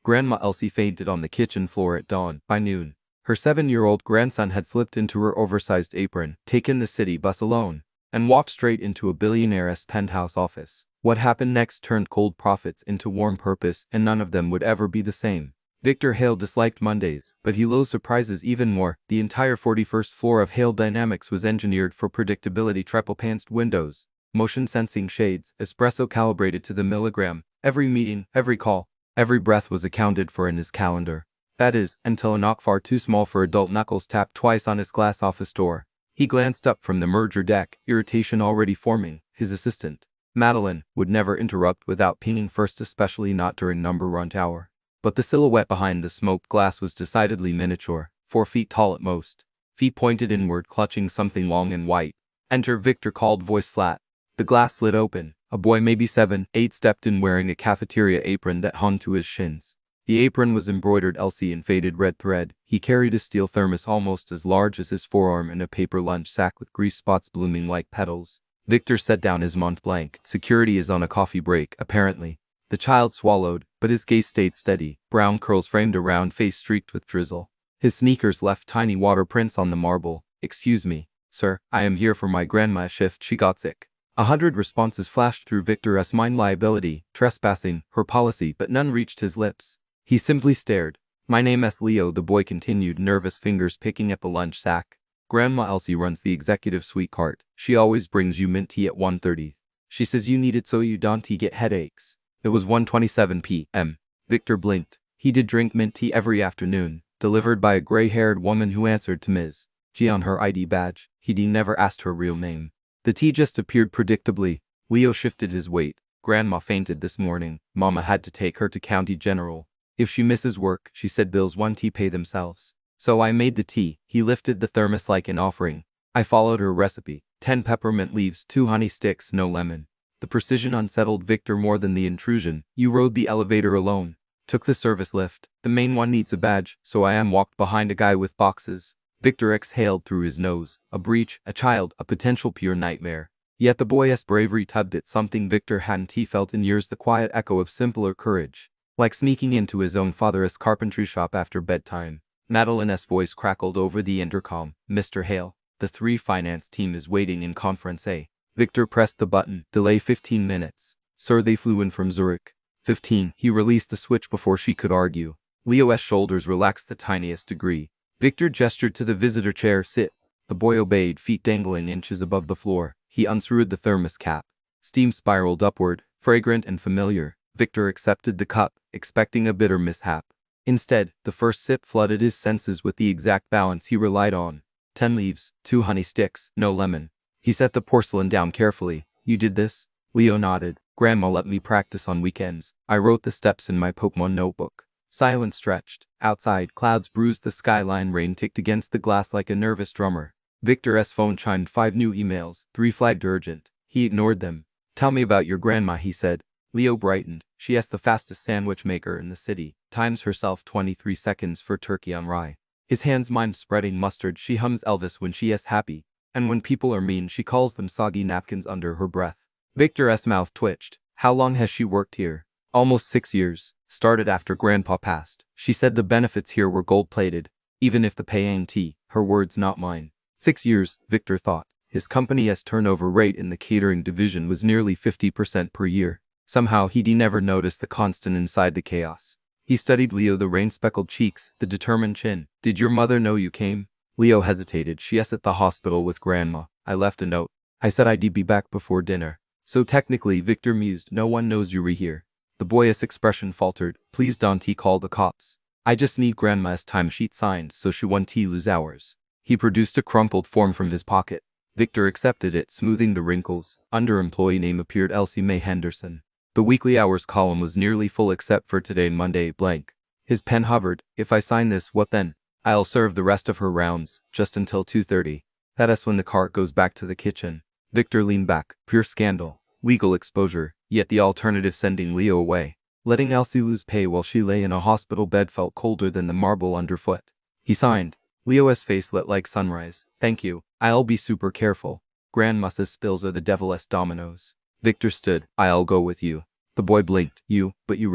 Grandma Elsie fainted on the kitchen floor at dawn. By noon, her 7-year-old grandson had slipped into her oversized apron, taken the city bus alone, and walked straight into a billionaire's penthouse office. What happened next turned cold profits into warm purpose, and none of them would ever be the same. Victor Hale disliked Mondays, but he loathed surprises even more. The entire 41st floor of Hale Dynamics was engineered for predictability: triple-pantsed windows, motion-sensing shades, espresso calibrated to the milligram. Every meeting, every call, every breath was accounted for in his calendar. That is, until a knock far too small for adult knuckles tapped twice on his glass office door. He glanced up from the merger deck, irritation already forming. His assistant, Madeline, would never interrupt without pinging first, especially not during number runt hour. But the silhouette behind the smoked glass was decidedly miniature, 4 feet tall at most, feet pointed inward, clutching something long and white. "Enter," Victor called, voice flat. The glass slid open. A boy, maybe 7, 8, stepped in wearing a cafeteria apron that hung to his shins. The apron was embroidered Elsie in faded red thread. He carried a steel thermos almost as large as his forearm and a paper lunch sack with grease spots blooming like petals. Victor set down his Mont Blanc. Security is on a coffee break, apparently. The child swallowed, but his gaze stayed steady. Brown curls framed a round face streaked with drizzle. His sneakers left tiny water prints on the marble. "Excuse me, sir, I am here for my grandma's shift. She got sick." 100 responses flashed through Victor's mind: liability, trespassing, her policy, but none reached his lips. He simply stared. "My name's Leo," the boy continued, nervous fingers picking at the lunch sack. "Grandma Elsie runs the executive suite cart. She always brings you mint tea at 1:30. She says you need it so you don't get headaches." It was 1:27 p.m. Victor blinked. He did drink mint tea every afternoon, delivered by a gray-haired woman who answered to Ms. G on her ID badge. He'd never asked her real name. The tea just appeared predictably. Leo shifted his weight. "Grandma fainted this morning. Mama had to take her to County General. If she misses work," she said, "bills 1 tea pay themselves. So I made the tea." He lifted the thermos like an offering. "I followed her recipe. 10 peppermint leaves, 2 honey sticks, no lemon." The precision unsettled Victor more than the intrusion. "You rode the elevator alone?" "Took the service lift. The main one needs a badge, so I walked behind a guy with boxes." Victor exhaled through his nose. A breach, a child, a potential pure nightmare. Yet the boy's bravery tugged at something Victor hadn't felt in years: the quiet echo of simpler courage. Like sneaking into his own father's carpentry shop after bedtime. Madeline's voice crackled over the intercom. "Mr. Hale, the 3 finance team is waiting in conference A." Victor pressed the button. "Delay 15 minutes. Sir, they flew in from Zurich." 15. He released the switch before she could argue. Leo's shoulders relaxed the tiniest degree. Victor gestured to the visitor chair. "Sit." The boy obeyed, feet dangling inches above the floor. He unscrewed the thermos cap. Steam spiraled upward, fragrant and familiar. Victor accepted the cup, expecting a bitter mishap. Instead, the first sip flooded his senses with the exact balance he relied on. 10 leaves, 2 honey sticks, no lemon. He set the porcelain down carefully. "You did this?" Leo nodded. "Grandma let me practice on weekends. I wrote the steps in my Pokemon notebook." Silence stretched. Outside, clouds bruised the skyline. Rain ticked against the glass like a nervous drummer. Victor's phone chimed. 5 new emails, 3 flagged urgent. He ignored them. "Tell me about your grandma," he said. Leo brightened. "She's the fastest sandwich maker in the city. Times herself 23 seconds for turkey on rye." His hands mimed spreading mustard. "She hums Elvis when she is happy. And when people are mean, she calls them soggy napkins under her breath." Victor's mouth twitched. "How long has she worked here?" "Almost 6 years. Started after Grandpa passed. She said the benefits here were gold-plated. Even if the pay ain't tea." Her words, not mine. 6 years, Victor thought. His company's turnover rate in the catering division was nearly 50% per year. Somehow he'd never noticed the constant inside the chaos. He studied Leo, the rain-speckled cheeks, the determined chin. "Did your mother know you came?" Leo hesitated. "She's at the hospital with Grandma. I left a note. I said I'd be back before dinner." "So technically," Victor mused, "no one knows you're here." The boy's expression faltered. "Please don't call the cops. I just need Grandma's timesheet signed so she won't lose hours." He produced a crumpled form from his pocket. Victor accepted it, smoothing the wrinkles. Under employee name appeared Elsie Mae Henderson. The weekly hours column was nearly full except for today, Monday, blank. His pen hovered. "If I sign this, what then?" "I'll serve the rest of her rounds, just until 2:30. That's when the cart goes back to the kitchen." Victor leaned back. Pure scandal. Legal exposure. Yet the alternative, sending Leo away. Letting Elsie lose pay while she lay in a hospital bed, felt colder than the marble underfoot. He signed. Leo's face lit like sunrise. "Thank you. I'll be super careful. Grandma's spills are the devil's dominoes." Victor stood. "I'll go with you." The boy blinked. "You, but you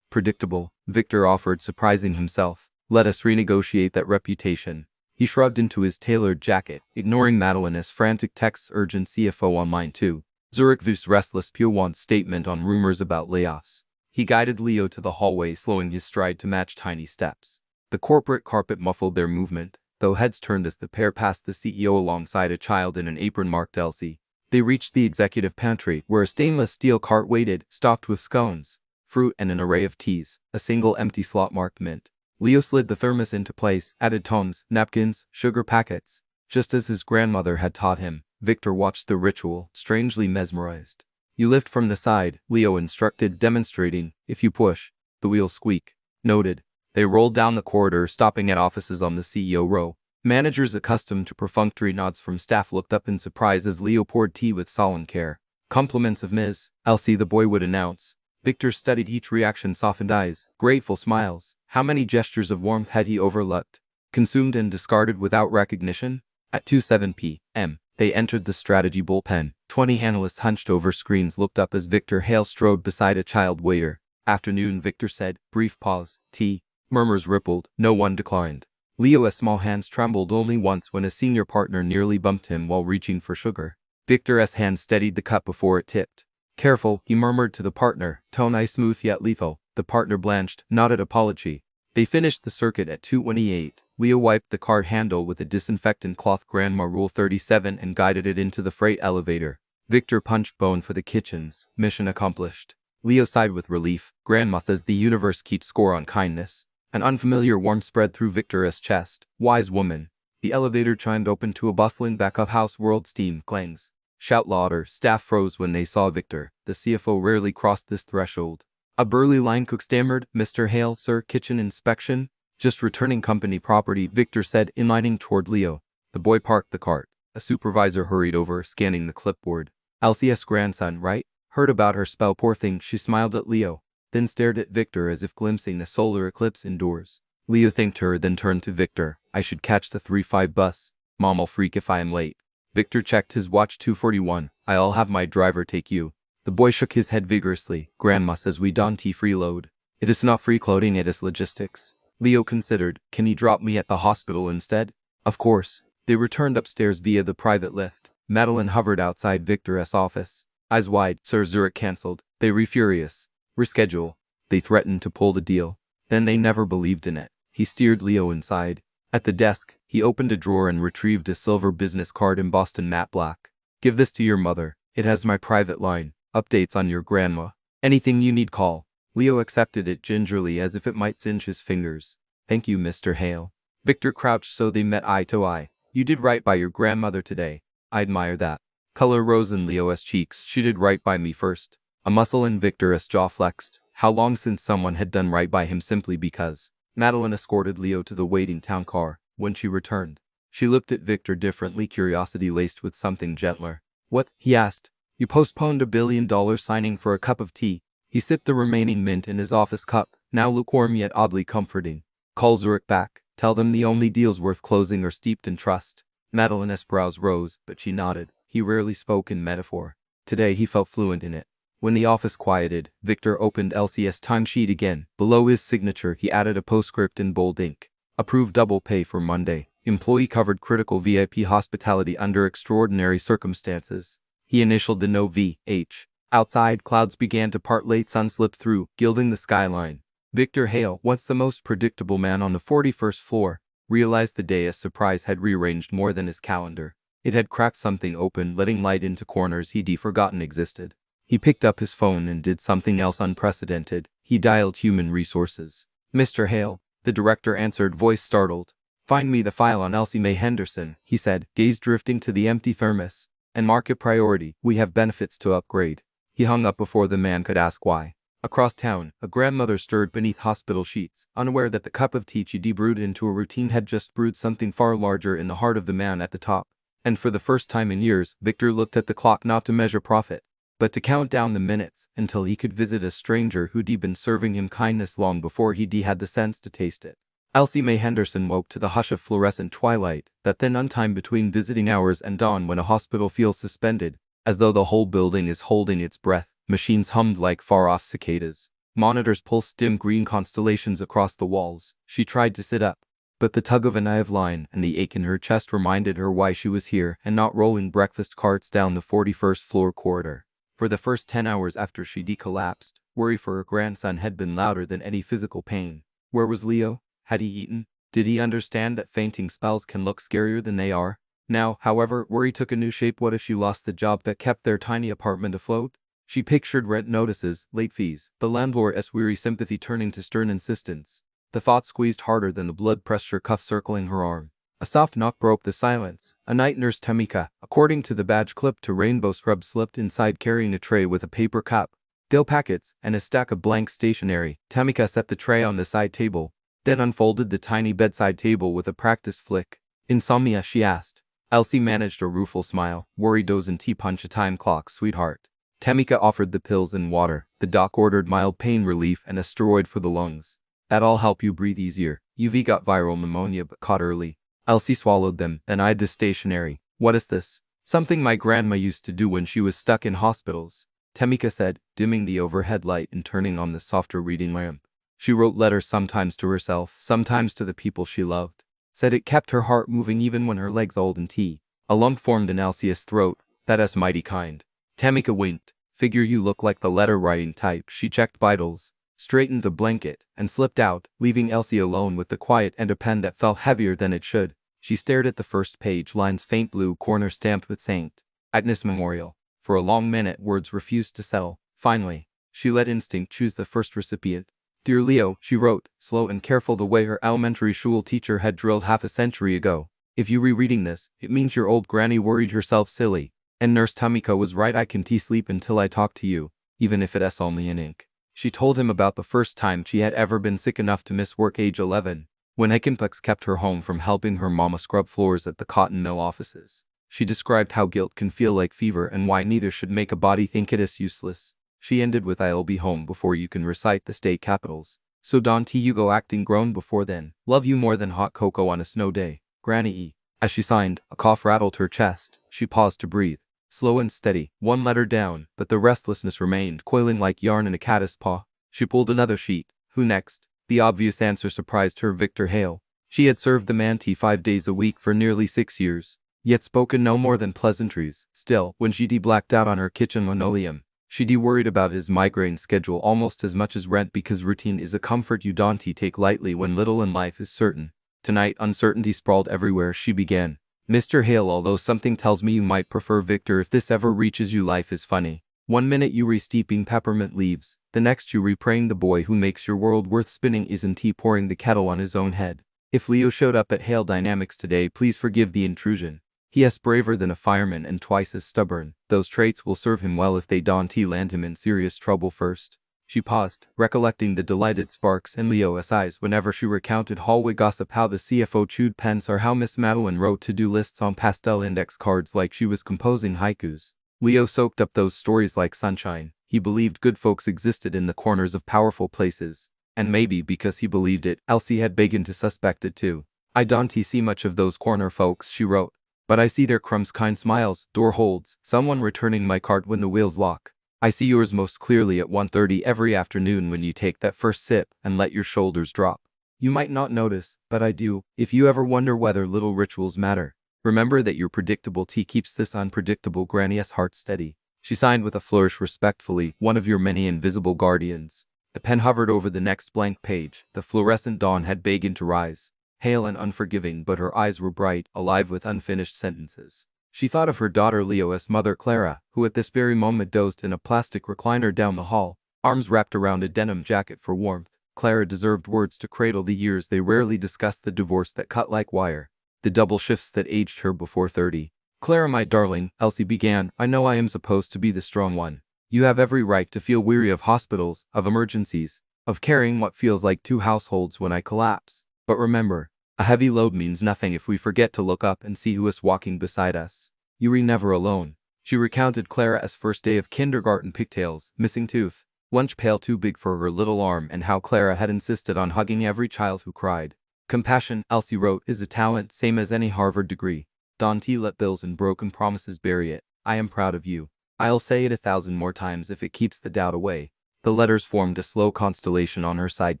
Predictable, Victor offered, surprising himself. Let us renegotiate that reputation. He shrugged into his tailored jacket, ignoring Madeline's frantic texts urgent CFO online too. Zurich's restless P1 statement on rumors about layoffs. He guided Leo to the hallway, slowing his stride to match tiny steps. The corporate carpet muffled their movement, though heads turned as the pair passed the CEO alongside a child in an apron marked Elsie. They reached the executive pantry, where a stainless steel cart waited, stocked with scones, fruit, and an array of teas. A single empty slot marked mint. Leo slid the thermos into place, added tongs, napkins, sugar packets. Just as his grandmother had taught him, Victor watched the ritual, strangely mesmerized. You lift from the side, Leo instructed, demonstrating. If you push, the wheels squeak. Noted. They rolled down the corridor, stopping at offices on the CEO row. Managers accustomed to perfunctory nods from staff looked up in surprise as Leo poured tea with solemn care. Compliments of Ms. Elsie, the boy would announce. Victor studied each reaction, softened eyes, grateful smiles. How many gestures of warmth had he overlooked? Consumed and discarded without recognition? At 2:07 p.m., they entered the strategy bullpen. 20 analysts hunched over screens looked up as Victor Hale strode beside a child waiter. Afternoon, Victor said. Brief pause. Tea. Murmurs rippled. No one declined. Leo's small hands trembled only once when a senior partner nearly bumped him while reaching for sugar. Victor's hand steadied the cup before it tipped. Careful, he murmured to the partner, tone smooth yet lethal. The partner blanched, nodded apology. They finished the circuit at 2:28. Leo wiped the card handle with a disinfectant cloth, Grandma Rule 37, and guided it into the freight elevator. Victor punched bone for the kitchens. Mission accomplished. Leo sighed with relief. Grandma says the universe keeps score on kindness. An unfamiliar warmth spread through Victor's chest. Wise woman. The elevator chimed open to a bustling back-of-house world. Steam clangs. Shout louder. Staff froze when they saw Victor. The CFO rarely crossed this threshold. A burly line cook stammered, Mr. Hale, sir, kitchen inspection? Just returning company property, Victor said, inlining toward Leo. The boy parked the cart. A supervisor hurried over, scanning the clipboard. Elsie's grandson, right? Heard about her spell, poor thing. She smiled at Leo, then stared at Victor as if glimpsing a solar eclipse indoors. Leo thanked her, then turned to Victor. I should catch the 3:05 bus. Mom'll freak if I am late. Victor checked his watch. 2:41. I'll have my driver take you. The boy shook his head vigorously. Grandma says we don't freeload. It is not free clothing, it is logistics. Leo considered. Can he drop me at the hospital instead? Of course. They returned upstairs via the private lift. Madeline hovered outside Victor's office. Eyes wide. Sir, Zurich cancelled. They were furious. Reschedule. They threatened to pull the deal. Then they never believed in it. He steered Leo inside. At the desk, he opened a drawer and retrieved a silver business card embossed in matte black. Give this to your mother. It has my private line. Updates on your grandma. Anything you need, call. Leo accepted it gingerly as if it might singe his fingers. Thank you, Mr. Hale. Victor crouched so they met eye to eye. You did right by your grandmother today. I admire that. Color rose in Leo's cheeks. She did right by me first. A muscle in Victor's jaw flexed. How long since someone had done right by him simply because? Madeline escorted Leo to the waiting town car. When she returned, she looked at Victor differently, curiosity laced with something gentler. What? He asked. You postponed $1 billion signing for a cup of tea. He sipped the remaining mint in his office cup, now lukewarm yet oddly comforting. Call Zurich back. Tell them the only deals worth closing are steeped in trust. Madeline's brows rose, but she nodded. He rarely spoke in metaphor. Today he felt fluent in it. When the office quieted, Victor opened Elsie's timesheet again. Below his signature, he added a postscript in bold ink. Approved double pay for Monday. Employee covered critical VIP hospitality under extraordinary circumstances. He initialed the no VH. Outside, clouds began to part. Late sun slipped through, gilding the skyline. Victor Hale, once the most predictable man on the 41st floor, realized the day as surprise had rearranged more than his calendar. It had cracked something open, letting light into corners he'd forgotten existed. He picked up his phone and did something else unprecedented. He dialed human resources. Mr. Hale, the director answered, voice startled. Find me the file on Elsie Mae Henderson, he said, gaze drifting to the empty thermos. And mark it priority. We have benefits to upgrade. He hung up before the man could ask why. Across town, a grandmother stirred beneath hospital sheets, unaware that the cup of tea she'd brewed into a routine had just brewed something far larger in the heart of the man at the top. And for the first time in years, Victor looked at the clock not to measure profit, but to count down the minutes until he could visit a stranger who'd been serving him kindness long before he'd had the sense to taste it. Elsie Mae Henderson woke to the hush of fluorescent twilight, that thin untime between visiting hours and dawn when a hospital feels suspended, as though the whole building is holding its breath. Machines hummed like far-off cicadas. Monitors pulsed dim green constellations across the walls. She tried to sit up, but the tug of an eye line and the ache in her chest reminded her why she was here and not rolling breakfast carts down the 41st floor corridor. For the first 10 hours after she decollapsed, worry for her grandson had been louder than any physical pain. Where was Leo? Had he eaten? Did he understand that fainting spells can look scarier than they are? Now, however, worry took a new shape. What if she lost the job that kept their tiny apartment afloat? She pictured rent notices, late fees, the landlord's weary sympathy turning to stern insistence. The thought squeezed harder than the blood pressure cuff circling her arm. A soft knock broke the silence. A night nurse, Tamika, according to the badge clipped to rainbow scrub, slipped inside carrying a tray with a paper cup, dill packets, and a stack of blank stationery. Tamika set the tray on the side table, then unfolded the tiny bedside table with a practiced flick. Insomnia, she asked. Elsie managed a rueful smile. Worry doze and tea punch a time clock, sweetheart. Tamika offered the pills and water. The doc ordered mild pain relief and a steroid for the lungs. That'll help you breathe easier. You've got viral pneumonia but caught early. Elsie swallowed them, then eyed the stationery. What is this? Something my grandma used to do when she was stuck in hospitals, Tamika said, dimming the overhead light and turning on the softer reading lamp. She wrote letters, sometimes to herself, sometimes to the people she loved. Said it kept her heart moving even when her legs old and tea. A lump formed in Elsie's throat. That's mighty kind. Tamika winked. Figure you look like the letter-writing type. She checked vitals, straightened the blanket, and slipped out, leaving Elsie alone with the quiet and a pen that felt heavier than it should. She stared at the first page, lines faint blue, corner stamped with St. Agnes Memorial. For a long minute, words refused to settle. Finally, she let instinct choose the first recipient. Dear Leo, she wrote, slow and careful the way her elementary school teacher had drilled half a century ago. If you rereading this, it means your old granny worried herself silly. And Nurse Tamika was right. I can sleep until I talk to you, even if it's only in ink. She told him about the first time she had ever been sick enough to miss work, age 11, when chickenpox kept her home from helping her mama scrub floors at the cotton mill offices. She described how guilt can feel like fever and why neither should make a body think it is useless. She ended with, I'll be home before you can recite the state capitals. So don't you go acting grown before then. Love you more than hot cocoa on a snow day. Granny E. As she signed, a cough rattled her chest. She paused to breathe. Slow and steady, one letter down, but the restlessness remained, coiling like yarn in a caddis paw. She pulled another sheet. Who next? The obvious answer surprised her. Victor Hale. She had served the Manti 5 days a week for nearly 6 years, yet spoken no more than pleasantries. Still, when she blacked out on her kitchen linoleum, she worried about his migraine schedule almost as much as rent, because routine is a comfort you don't take lightly when little in life is certain. Tonight, uncertainty sprawled everywhere. She began. Mr. Hale, although something tells me you might prefer Victor if this ever reaches you, life is funny. One minute you re-steeping peppermint leaves, the next you re-praying the boy who makes your world worth spinning isn't he pouring the kettle on his own head. If Leo showed up at Hale Dynamics today, please forgive the intrusion. He is braver than a fireman and twice as stubborn. Those traits will serve him well if they don't land him in serious trouble first. She paused, recollecting the delighted sparks in Leo's eyes whenever she recounted hallway gossip, how the CFO chewed pens, or how Miss Madeline wrote to-do lists on pastel index cards like she was composing haikus. Leo soaked up those stories like sunshine. He believed good folks existed in the corners of powerful places. And maybe because he believed it, Elsie had begun to suspect it too. I don't see much of those corner folks, she wrote. But I see their crumbs, kind smiles, door holds, someone returning my cart when the wheels lock. I see yours most clearly at 1:30 every afternoon when you take that first sip and let your shoulders drop. You might not notice, but I do. If you ever wonder whether little rituals matter, remember that your predictable tea keeps this unpredictable granny's heart steady. She signed with a flourish, respectfully, one of your many invisible guardians. The pen hovered over the next blank page. The fluorescent dawn had begun to rise, pale and unforgiving, but her eyes were bright, alive with unfinished sentences. She thought of her daughter Leo's mother Clara, who at this very moment dozed in a plastic recliner down the hall, arms wrapped around a denim jacket for warmth. Clara deserved words to cradle the years they rarely discussed, the divorce that cut like wire, the double shifts that aged her before 30. Clara, my darling, Elsie began, I know I am supposed to be the strong one. You have every right to feel weary of hospitals, of emergencies, of carrying what feels like 2 households when I collapse. But remember, a heavy load means nothing if we forget to look up and see who is walking beside us. You are never alone. She recounted Clara's first day of kindergarten, pigtails, missing tooth, lunch pail too big for her little arm, and how Clara had insisted on hugging every child who cried. Compassion, Elsie wrote, is a talent, same as any Harvard degree. Don't let bills and broken promises bury it. I am proud of you. I'll say it 1,000 more times if it keeps the doubt away. The letters formed a slow constellation on her side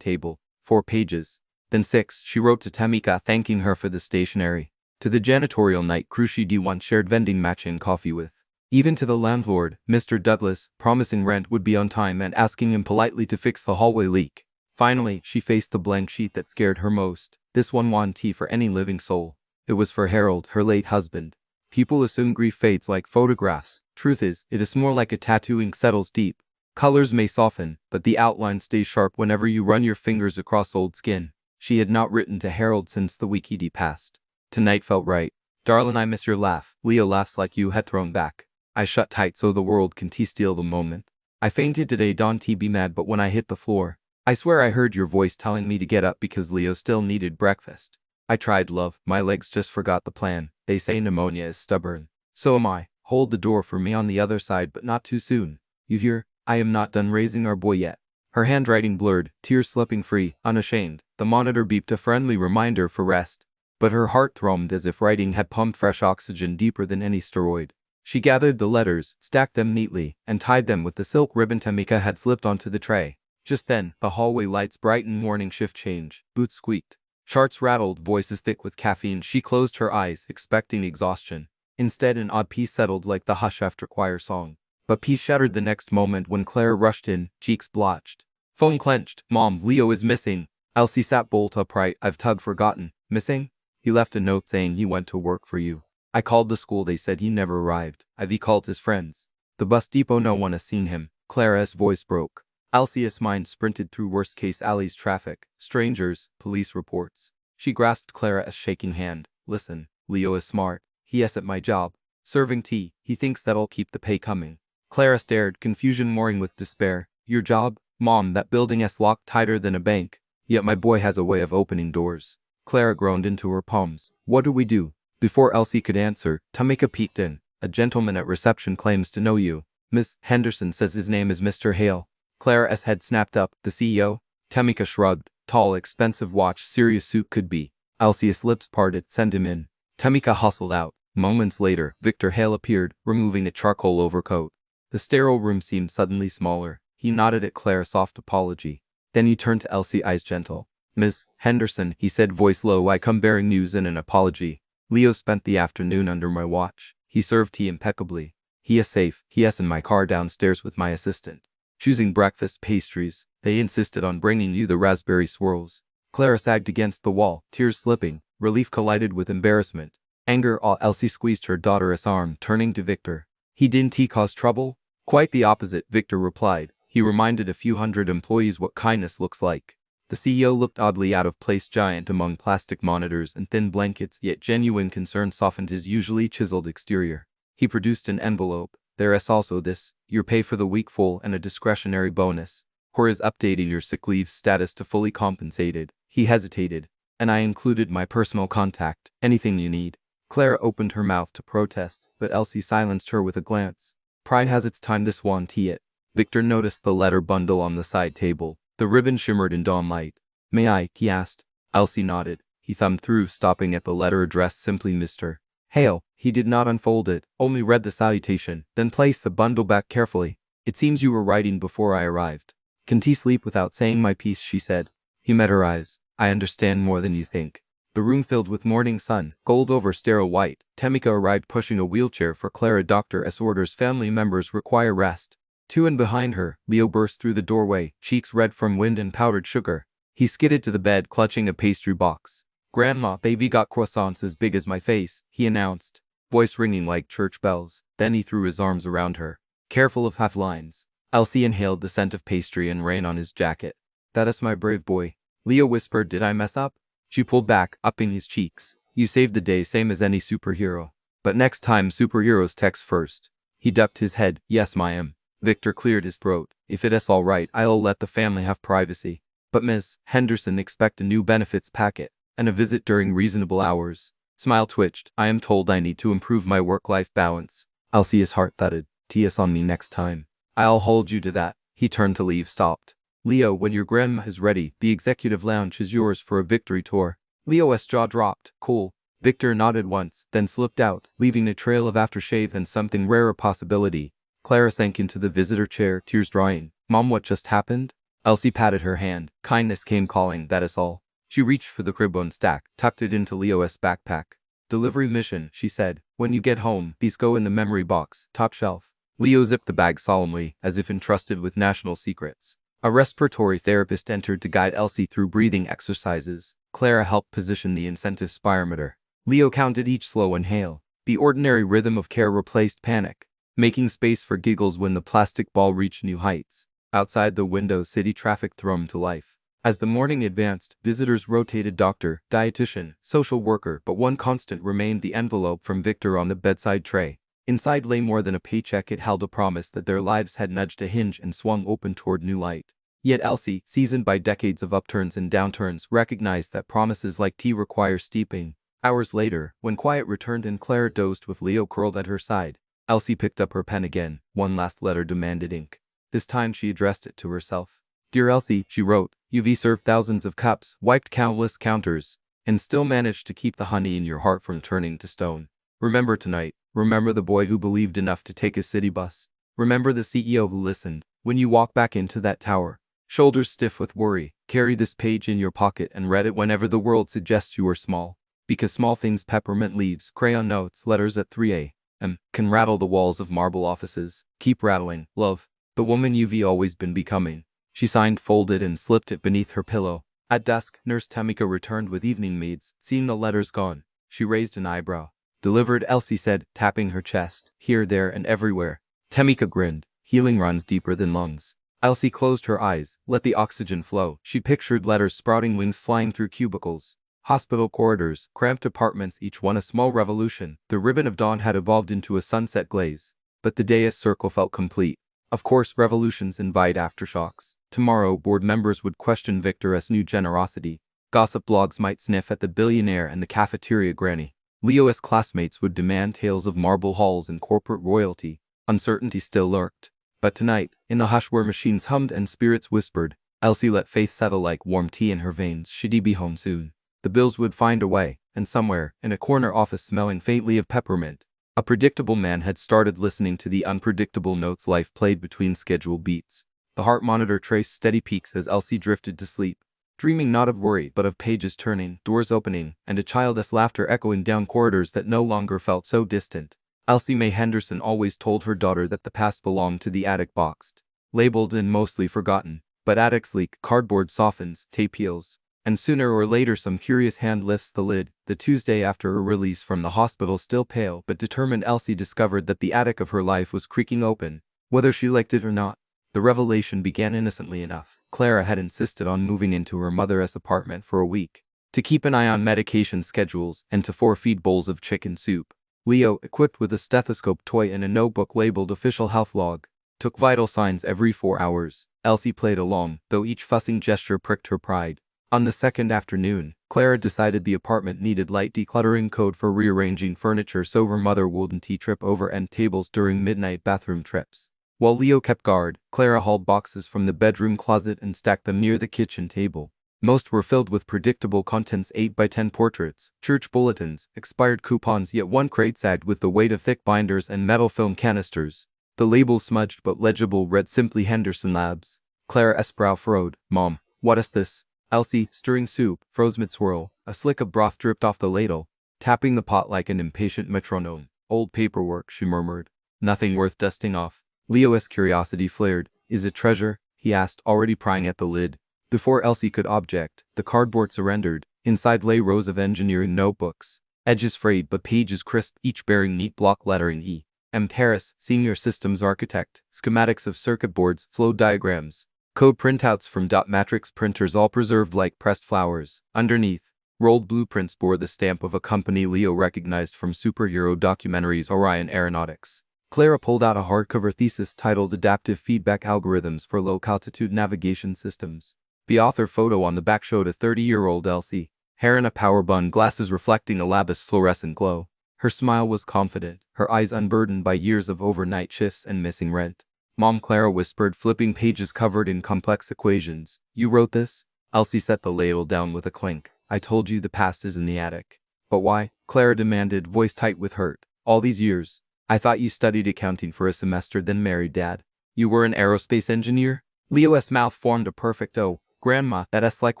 table. 4 pages. Then 6. She wrote to Tamika thanking her for the stationery. To the janitorial night crew she'd once shared vending machine coffee with. Even to the landlord, Mr. Douglas, promising rent would be on time and asking him politely to fix the hallway leak. Finally, she faced the blank sheet that scared her most. This one wanted tea for any living soul. It was for Harold, her late husband. People assume grief fades like photographs. Truth is, it is more like a tattoo. Ink settles deep. Colors may soften, but the outline stays sharp whenever you run your fingers across old skin. She had not written to Harold since the week he'd passed. Tonight felt right. Darling, I miss your laugh. Leo laughs like you had thrown back. I shut tight so the world can steal the moment. I fainted today, don't be mad, but when I hit the floor, I swear I heard your voice telling me to get up because Leo still needed breakfast. I tried, love. My legs just forgot the plan. They say pneumonia is stubborn. So am I. Hold the door for me on the other side, but not too soon. You hear? I am not done raising our boy yet. Her handwriting blurred, tears slipping free, unashamed. The monitor beeped a friendly reminder for rest. But her heart thrummed as if writing had pumped fresh oxygen deeper than any steroid. She gathered the letters, stacked them neatly, and tied them with the silk ribbon Tamika had slipped onto the tray. Just then, the hallway lights brightened. Morning shift change. Boots squeaked. Charts rattled, voices thick with caffeine. She closed her eyes, expecting exhaustion. Instead, an odd peace settled like the hush after choir song. But peace shattered the next moment when Clara rushed in, cheeks blotched. Phone clenched. Mom, Leo is missing. Elsie sat bolt upright. I've forgotten. Missing? He left a note saying he went to work for you. I called the school. They said he never arrived. I've called his friends. The bus depot. No one has seen him. Clara's voice broke. Elsie's mind sprinted through worst-case alleys, traffic, strangers, police reports. She grasped Clara's shaking hand. Listen, Leo is smart. He is at my job. Serving tea. He thinks that'll keep the pay coming. Clara stared, confusion warring with despair. Your job? Mom, that building is locked tighter than a bank. Yet my boy has a way of opening doors. Clara groaned into her palms. What do we do? Before Elsie could answer, Tamika peeked in. A gentleman at reception claims to know you. Miss Henderson says his name is Mr. Hale. Clara's head snapped up. The CEO? Tamika shrugged. Tall, expensive watch, serious suit could be. Elsie's lips parted. Send him in. Tamika hustled out. Moments later, Victor Hale appeared, removing a charcoal overcoat. The sterile room seemed suddenly smaller. He nodded at Clara's soft apology. Then he turned to Elsie, eyes gentle. Miss Henderson, he said, voice low, I come bearing news and an apology. Leo spent the afternoon under my watch. He served tea impeccably. He is safe. He is in my car downstairs with my assistant. Choosing breakfast pastries. They insisted on bringing you the raspberry swirls. Clara sagged against the wall, tears slipping. Relief collided with embarrassment. Anger. Elsie squeezed her daughter's arm, turning to Victor. He didn't cause trouble? Quite the opposite, Victor replied. He reminded a few hundred employees what kindness looks like. The CEO looked oddly out of place, giant among plastic monitors and thin blankets, yet genuine concern softened his usually chiseled exterior. He produced an envelope. There is also this, your pay for the week full and a discretionary bonus. Or is updating your sick leave status to fully compensated. He hesitated. And I included my personal contact. Anything you need. Clara opened her mouth to protest, but Elsie silenced her with a glance. Pride has its time, this one it. Victor noticed the letter bundle on the side table. The ribbon shimmered in dawn light. May I? He asked. Elsie nodded. He thumbed through, stopping at the letter addressed simply Mr. Hale. He did not unfold it, only read the salutation, then placed the bundle back carefully. It seems you were writing before I arrived. Can't sleep without saying my piece, she said. He met her eyes. I understand more than you think. The room filled with morning sun, gold over sterile white. Tamika arrived pushing a wheelchair for Clara. Dr. S. orders family members require rest. To and behind her, Leo burst through the doorway, cheeks red from wind and powdered sugar. He skidded to the bed, clutching a pastry box. Grandma, baby got croissants as big as my face, he announced, voice ringing like church bells. Then he threw his arms around her, careful of half lines. Elsie inhaled the scent of pastry and rain on his jacket. That is my brave boy. Leo whispered, did I mess up? She pulled back, upping his cheeks. You saved the day, same as any superhero. But next time superheroes text first. He ducked his head. Yes, ma'am. Victor cleared his throat. If it is all right, I'll let the family have privacy. But Miss Henderson expect a new benefits packet, and a visit during reasonable hours. Smile twitched. I am told I need to improve my work-life balance. Elsie's heart thudded. TS on me next time. I'll hold you to that. He turned to leave, stopped. Leo, when your grandma is ready, the executive lounge is yours for a victory tour. Leo's jaw dropped. Cool. Victor nodded once, then slipped out, leaving a trail of aftershave and something rarer possibility. Clara sank into the visitor chair, tears drying. Mom, what just happened? Elsie patted her hand. Kindness came calling, that is all. She reached for the crib bone stack, tucked it into Leo's backpack. Delivery mission, she said. When you get home, these go in the memory box, top shelf. Leo zipped the bag solemnly, as if entrusted with national secrets. A respiratory therapist entered to guide Elsie through breathing exercises. Clara helped position the incentive spirometer. Leo counted each slow inhale. The ordinary rhythm of care replaced panic, making space for giggles when the plastic ball reached new heights. Outside the window, city traffic thrummed to life. As the morning advanced, visitors rotated: doctor, dietitian, social worker, but one constant remained: the envelope from Victor on the bedside tray. Inside lay more than a paycheck. It held a promise that their lives had nudged a hinge and swung open toward new light. Yet Elsie, seasoned by decades of upturns and downturns, recognized that promises like tea require steeping. Hours later, when quiet returned and Clara dozed with Leo curled at her side, Elsie picked up her pen again. One last letter demanded ink. This time she addressed it to herself. Dear Elsie, she wrote, you've served thousands of cups, wiped countless counters, and still managed to keep the honey in your heart from turning to stone. Remember tonight. Remember the boy who believed enough to take a city bus. Remember the CEO who listened. When you walk back into that tower, shoulders stiff with worry, carry this page in your pocket and read it whenever the world suggests you are small. Because small things, peppermint leaves, crayon notes, letters at 3 a.m. can rattle the walls of marble offices. Keep rattling, love. The woman you've always been becoming. She signed, folded, and slipped it beneath her pillow. At dusk, Nurse Tamika returned with evening meads. Seeing the letters gone, she raised an eyebrow. Delivered, Elsie said, tapping her chest. Here, there, and everywhere. Tamika grinned. Healing runs deeper than lungs. Elsie closed her eyes, let the oxygen flow. She pictured letters sprouting wings flying through cubicles. Hospital corridors, cramped apartments, each one a small revolution. The ribbon of dawn had evolved into a sunset glaze. But the dais circle felt complete. Of course, revolutions invite aftershocks. Tomorrow, board members would question Victor's new generosity. Gossip blogs might sniff at the billionaire and the cafeteria granny. Leo's classmates would demand tales of marble halls and corporate royalty. Uncertainty still lurked. But tonight, in the hush where machines hummed and spirits whispered, Elsie let faith settle like warm tea in her veins. She'd be home soon. The bills would find a way, and somewhere, in a corner office smelling faintly of peppermint, a predictable man had started listening to the unpredictable notes life played between scheduled beats. The heart monitor traced steady peaks as Elsie drifted to sleep, dreaming not of worry but of pages turning, doors opening, and a childish laughter echoing down corridors that no longer felt so distant. Elsie Mae Henderson always told her daughter that the past belonged to the attic, boxed, labeled, and mostly forgotten. But attics leak, cardboard softens, tape heals, and sooner or later some curious hand lifts the lid. The Tuesday after her release from the hospital, still pale but determined, Elsie discovered that the attic of her life was creaking open, whether she liked it or not. The revelation began innocently enough. Clara had insisted on moving into her mother's apartment for a week, to keep an eye on medication schedules and to forefeed bowls of chicken soup. Leo, equipped with a stethoscope toy and a notebook labeled official health log, took vital signs every 4 hours. Elsie played along, though each fussing gesture pricked her pride. On the second afternoon, Clara decided the apartment needed light decluttering code for rearranging furniture so her mother wouldn't trip over end tables during midnight bathroom trips. While Leo kept guard, Clara hauled boxes from the bedroom closet and stacked them near the kitchen table. Most were filled with predictable contents: 8x10 portraits, church bulletins, expired coupons, yet one crate sagged with the weight of thick binders and metal film canisters. The label, smudged but legible, read simply Henderson Labs. Clara's brow furrowed. Mom, what is this? Elsie, stirring soup, froze mid-swirl. A slick of broth dripped off the ladle, tapping the pot like an impatient metronome. Old paperwork, she murmured. Nothing worth dusting off. Leo's curiosity flared. Is it treasure? He asked, already prying at the lid. Before Elsie could object, the cardboard surrendered. Inside lay rows of engineering notebooks, edges frayed but pages crisp, each bearing neat block lettering E. M. Harris, Senior Systems Architect. Schematics of circuit boards, flow diagrams, code printouts from dot matrix printers, all preserved like pressed flowers. Underneath, rolled blueprints bore the stamp of a company Leo recognized from superhero documentaries: Orion Aeronautics. Clara pulled out a hardcover thesis titled Adaptive Feedback Algorithms for Low-Altitude Navigation Systems. The author photo on the back showed a 30-year-old Elsie, hair in a power bun, glasses reflecting a labis fluorescent glow. Her smile was confident, her eyes unburdened by years of overnight shifts and missing rent. Mom, Clara whispered, flipping pages covered in complex equations. You wrote this? Elsie set the ladle down with a clink. I told you the past is in the attic. But why? Clara demanded, voice tight with hurt. All these years. I thought you studied accounting for a semester then married Dad. You were an aerospace engineer? Leo's mouth formed a perfect O. Grandma, that's like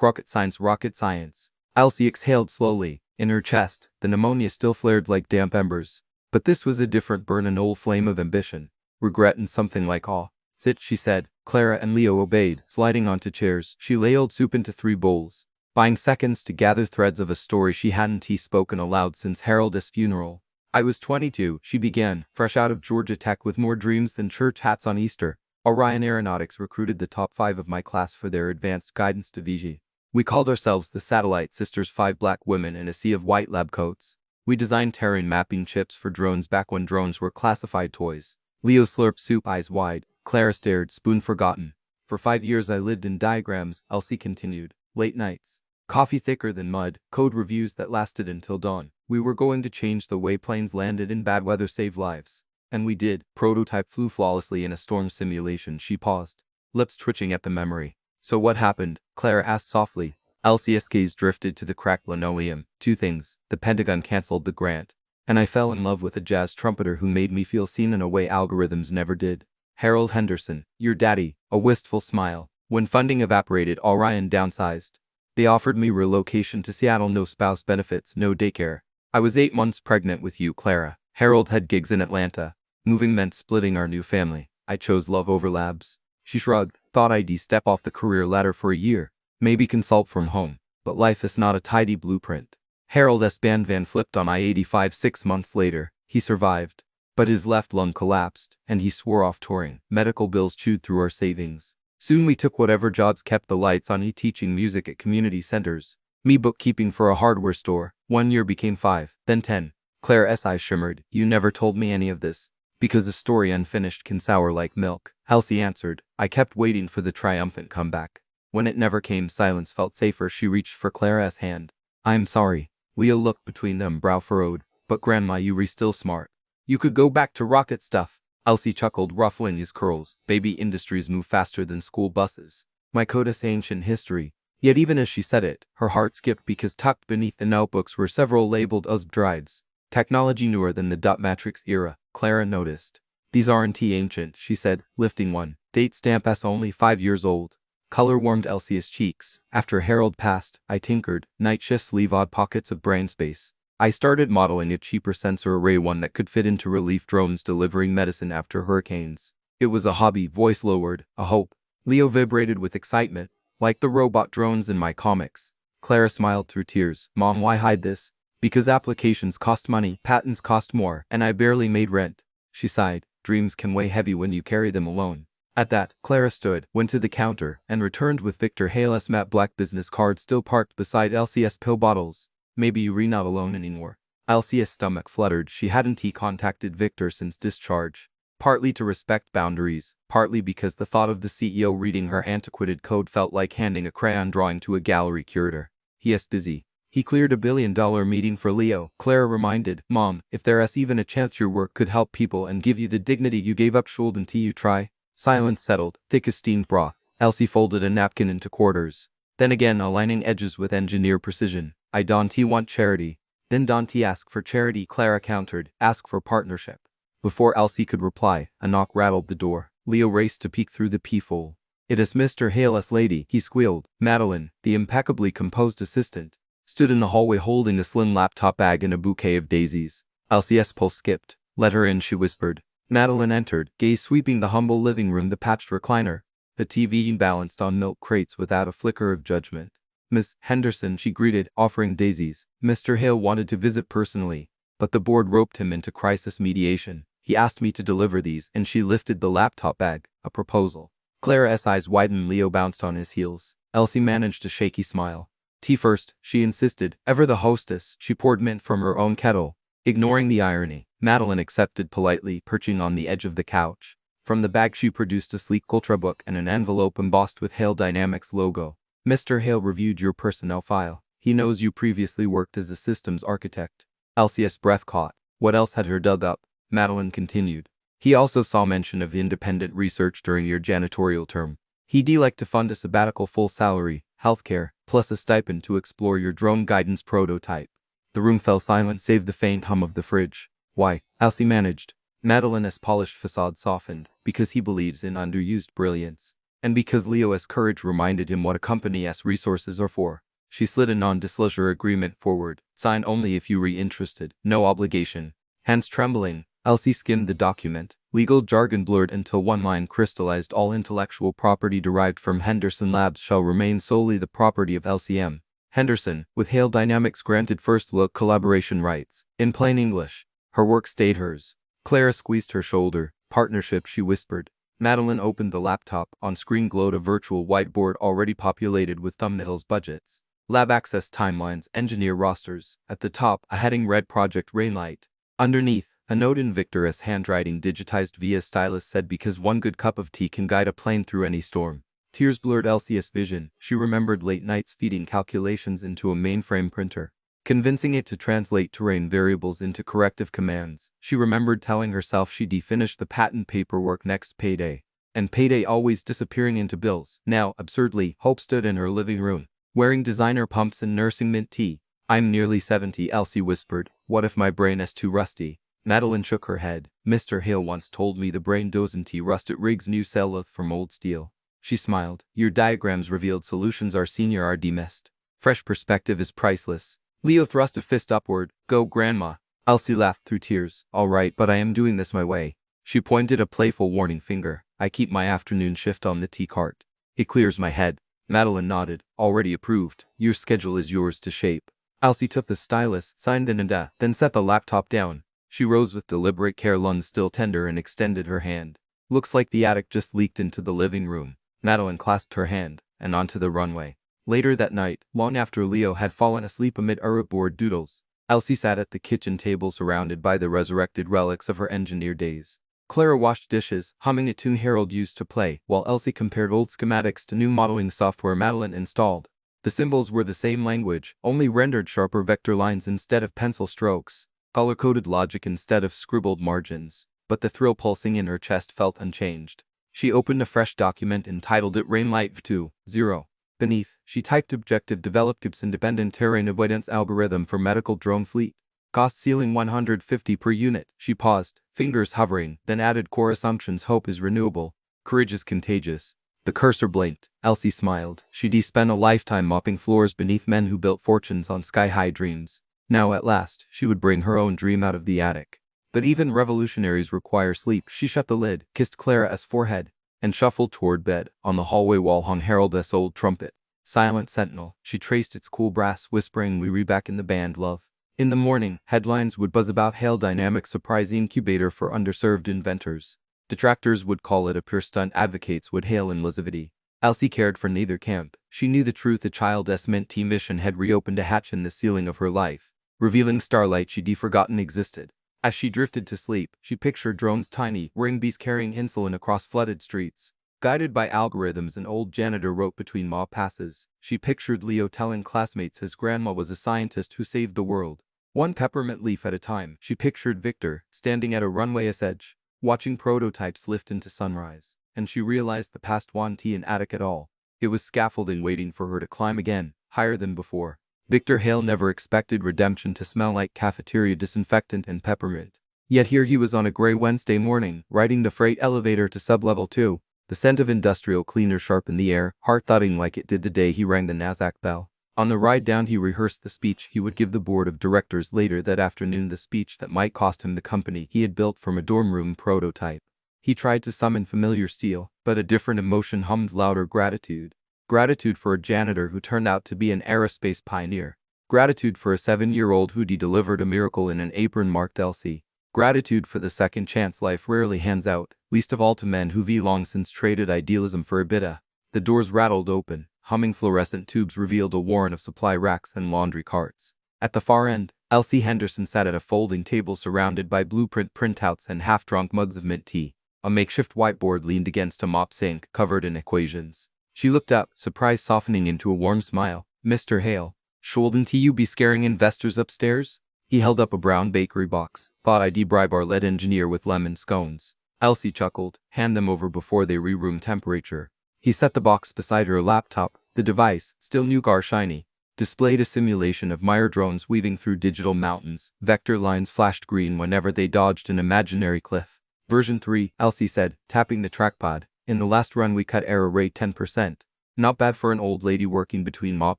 rocket science, rocket science. Elsie exhaled slowly. In her chest, the pneumonia still flared like damp embers. But this was a different burn, an old flame of ambition, regret, and something like awe. Sit, she said. Clara and Leo obeyed, sliding onto chairs. She ladled soup into 3 bowls, buying seconds to gather threads of a story she hadn't spoken aloud since Harold's funeral. I was 22, she began, fresh out of Georgia Tech with more dreams than church hats on Easter. Orion Aeronautics recruited the top 5 of my class for their advanced guidance division. We called ourselves the Satellite Sisters, 5 black women in a sea of white lab coats. We designed terrain mapping chips for drones back when drones were classified toys. Leo slurped soup, eyes wide. Clara stared, spoon forgotten. For 5 years I lived in diagrams, Elsie continued. Late nights, coffee thicker than mud, code reviews that lasted until dawn. We were going to change the way planes landed in bad weather, save lives. And we did. Prototype flew flawlessly in a storm simulation. She paused, lips twitching at the memory. So what happened? Clara asked softly. Elsie's gaze drifted to the cracked linoleum. 2 things. The Pentagon canceled the grant, and I fell in love with a jazz trumpeter who made me feel seen in a way algorithms never did. Harold Henderson, your daddy. A wistful smile. When funding evaporated, Orion downsized. They offered me relocation to Seattle, no spouse benefits, no daycare. I was 8 months pregnant with you, Clara. Harold had gigs in Atlanta. Moving meant splitting our new family. I chose love over labs. She shrugged, thought I'd step off the career ladder for a year, maybe consult from home. But life is not a tidy blueprint. Harold's band van flipped on I-85 6 months later. He survived, but his left lung collapsed, and he swore off touring. Medical bills chewed through our savings. Soon we took whatever jobs kept the lights on, teaching music at community centers, me bookkeeping for a hardware store. 1 year became 5, then 10. Claire's eyes shimmered. You never told me any of this. Because a story unfinished can sour like milk, Elsie answered. I kept waiting for the triumphant comeback. When it never came, silence felt safer. She reached for Clara's hand. I'm sorry. Leo looked between them, brow furrowed. But Grandma, you were still smart. You could go back to rocket stuff. Elsie chuckled, ruffling his curls. Baby industries move faster than school buses. My code is ancient history. Yet even as she said it, her heart skipped because tucked beneath the notebooks were several labeled USB drives. Technology newer than the dot matrix era, Clara noticed. These aren't ancient, she said, lifting one. Date stamp S only 5 years old. Color warmed Elsie's cheeks. After Harold passed, I tinkered. Night shifts leave odd pockets of brain space. I started modeling a cheaper sensor array, one that could fit into relief drones delivering medicine after hurricanes. It was a hobby, voice lowered, a hope. Leo vibrated with excitement, like the robot drones in my comics. Clara smiled through tears. Mom, why hide this? Because applications cost money, patents cost more, and I barely made rent. She sighed. Dreams can weigh heavy when you carry them alone. At that, Clara stood, went to the counter, and returned with Victor Hale's matte black business card still parked beside Elsie's pill bottles. Maybe you're not alone anymore. Elsie's stomach fluttered. She hadn't contacted Victor since discharge. Partly to respect boundaries, partly because the thought of the CEO reading her antiquated code felt like handing a crayon drawing to a gallery curator. He is busy. He cleared $1 billion meeting for Leo. Clara reminded, Mom, if there's even a chance your work could help people and give you the dignity you gave up, shouldn't you try? Silence settled, thick as steamed broth. Elsie folded a napkin into quarters, then again aligning edges with engineer precision. I don't want charity. Then don't ask for charity, Clara countered. Ask for partnership. Before Elsie could reply, a knock rattled the door. Leo raced to peek through the peephole. It is Mr. Hale's lady, he squealed. Madeline, the impeccably composed assistant, stood in the hallway holding a slim laptop bag and a bouquet of daisies. Elsie's pulse skipped. Let her in, she whispered. Madeline entered, gaze sweeping the humble living room, the patched recliner, the TV balanced on milk crates without a flicker of judgment. Miss Henderson, she greeted, offering daisies. Mr. Hale wanted to visit personally, but the board roped him into crisis mediation. He asked me to deliver these, and she lifted the laptop bag. A proposal. Clara's eyes widened. Leo bounced on his heels. Elsie managed a shaky smile. Tea first, she insisted. Ever the hostess, she poured mint from her own kettle. Ignoring the irony, Madeline accepted politely, perching on the edge of the couch. From the bag she produced a sleek ultra book and an envelope embossed with Hale Dynamics logo. Mr. Hale reviewed your personnel file. He knows you previously worked as a systems architect. Elsie's breath caught. What else had her dug up? Madeline continued. He also saw mention of independent research during your janitorial term. He'd like to fund a sabbatical, full salary, healthcare, plus a stipend to explore your drone guidance prototype. The room fell silent save the faint hum of the fridge. Why? Elsie managed. Madeline's polished facade softened. Because he believes in underused brilliance. And because Leo's courage reminded him what a company's resources are for, she slid a non-disclosure agreement forward. Sign only if you re-interested. No obligation. Hands trembling, Elsie skimmed the document. Legal jargon blurred until one line crystallized: all intellectual property derived from Henderson Labs shall remain solely the property of LCM. Henderson, with Hale Dynamics granted first look collaboration rights. In plain English, her work stayed hers. Clara squeezed her shoulder. Partnership, she whispered. Madeline opened the laptop. On screen glowed a virtual whiteboard already populated with thumbnails, budgets, lab access timelines, engineer rosters. At the top, a heading read Project Rainlight. Underneath, a note in Victor's handwriting digitized via stylus said, because one good cup of tea can guide a plane through any storm. Tears blurred Elsie's vision. She remembered late nights feeding calculations into a mainframe printer, convincing it to translate terrain variables into corrective commands. She remembered telling herself she'd finish the patent paperwork next payday, and payday always disappearing into bills. Now, absurdly, Hope stood in her living room, wearing designer pumps and nursing mint tea. I'm nearly 70, Elsie whispered. What if my brain is too rusty? Madeline shook her head. Mr. Hale once told me the brain doesn't rust, it rigs new cellulose from old steel. She smiled. Your diagrams revealed solutions our senior RD missed. Fresh perspective is priceless. Leo thrust a fist upward. Go, Grandma. Elsie laughed through tears. All right, but I am doing this my way. She pointed a playful warning finger. I keep my afternoon shift on the tea cart. It clears my head. Madeline nodded. Already approved. Your schedule is yours to shape. Elsie took the stylus, signed in and then set the laptop down. She rose with deliberate care, lungs still tender, and extended her hand. Looks like the attic just leaked into the living room. Madeline clasped her hand, and onto the runway. Later that night, long after Leo had fallen asleep amid board doodles, Elsie sat at the kitchen table surrounded by the resurrected relics of her engineer days. Clara washed dishes, humming a tune Harold used to play, while Elsie compared old schematics to new modeling software Madeline installed. The symbols were the same language, only rendered sharper vector lines instead of pencil strokes, color-coded logic instead of scribbled margins, but the thrill pulsing in her chest felt unchanged. She opened a fresh document and titled it Rainlight V2.0. Beneath, she typed Objective developed Gibbs independent terrain avoidance algorithm for medical drone fleet. Cost ceiling 150 per unit. She paused, fingers hovering, then added core assumptions: hope is renewable, courage is contagious. The cursor blinked. Elsie smiled. She'd spent a lifetime mopping floors beneath men who built fortunes on sky-high dreams. Now at last, she would bring her own dream out of the attic. But even revolutionaries require sleep. She shut the lid, kissed Clara's forehead, and shuffled toward bed. On the hallway wall hung Harold's old trumpet. Silent sentinel. She traced its cool brass, whispering, "We re back in the band, love." In the morning, headlines would buzz about Hale Dynamics' surprise incubator for underserved inventors. Detractors would call it a pure stunt, advocates would hail inclusivity. Elsie cared for neither camp. She knew the truth: a child's Mint mission had reopened a hatch in the ceiling of her life, revealing starlight she'd forgotten existed. As she drifted to sleep, she pictured drones, tiny, whirring bees carrying insulin across flooded streets. Guided by algorithms an old janitor wrote between mob passes. She pictured Leo telling classmates his grandma was a scientist who saved the world, one peppermint leaf at a time. She pictured Victor, standing at a runway's edge, watching prototypes lift into sunrise. And she realized the past wasn't an attic at all. It was scaffolding waiting for her to climb again, higher than before. Victor Hale never expected redemption to smell like cafeteria disinfectant and peppermint. Yet here he was on a gray Wednesday morning, riding the freight elevator to sublevel 2. The scent of industrial cleaner sharpened the air, heart thudding like it did the day he rang the Nasdaq bell. On the ride down he rehearsed the speech he would give the board of directors later that afternoon, the speech that might cost him the company he had built from a dorm room prototype. He tried to summon familiar steel, but a different emotion hummed louder: gratitude. Gratitude for a janitor who turned out to be an aerospace pioneer. Gratitude for a 7-year-old who'd delivered a miracle in an apron marked Elsie. Gratitude for the second chance life rarely hands out, least of all to men who've long since traded idealism for EBITDA. The doors rattled open. Humming fluorescent tubes revealed a warren of supply racks and laundry carts. At the far end, Elsie Henderson sat at a folding table surrounded by blueprint printouts and half-drunk mugs of mint tea. A makeshift whiteboard leaned against a mop sink covered in equations. She looked up, surprise softening into a warm smile. "Mr. Hale, shouldn't you be scaring investors upstairs?" He held up a brown bakery box. "Thought I'd bribe our lead engineer with lemon scones." Elsie chuckled. "Hand them over before they re-room temperature." He set the box beside her laptop. The device, still nougat shiny, displayed a simulation of Meyer drones weaving through digital mountains. Vector lines flashed green whenever they dodged an imaginary cliff. "Version 3, Elsie said, tapping the trackpad. In the last run we cut error rate 10%. Not bad for an old lady working between mob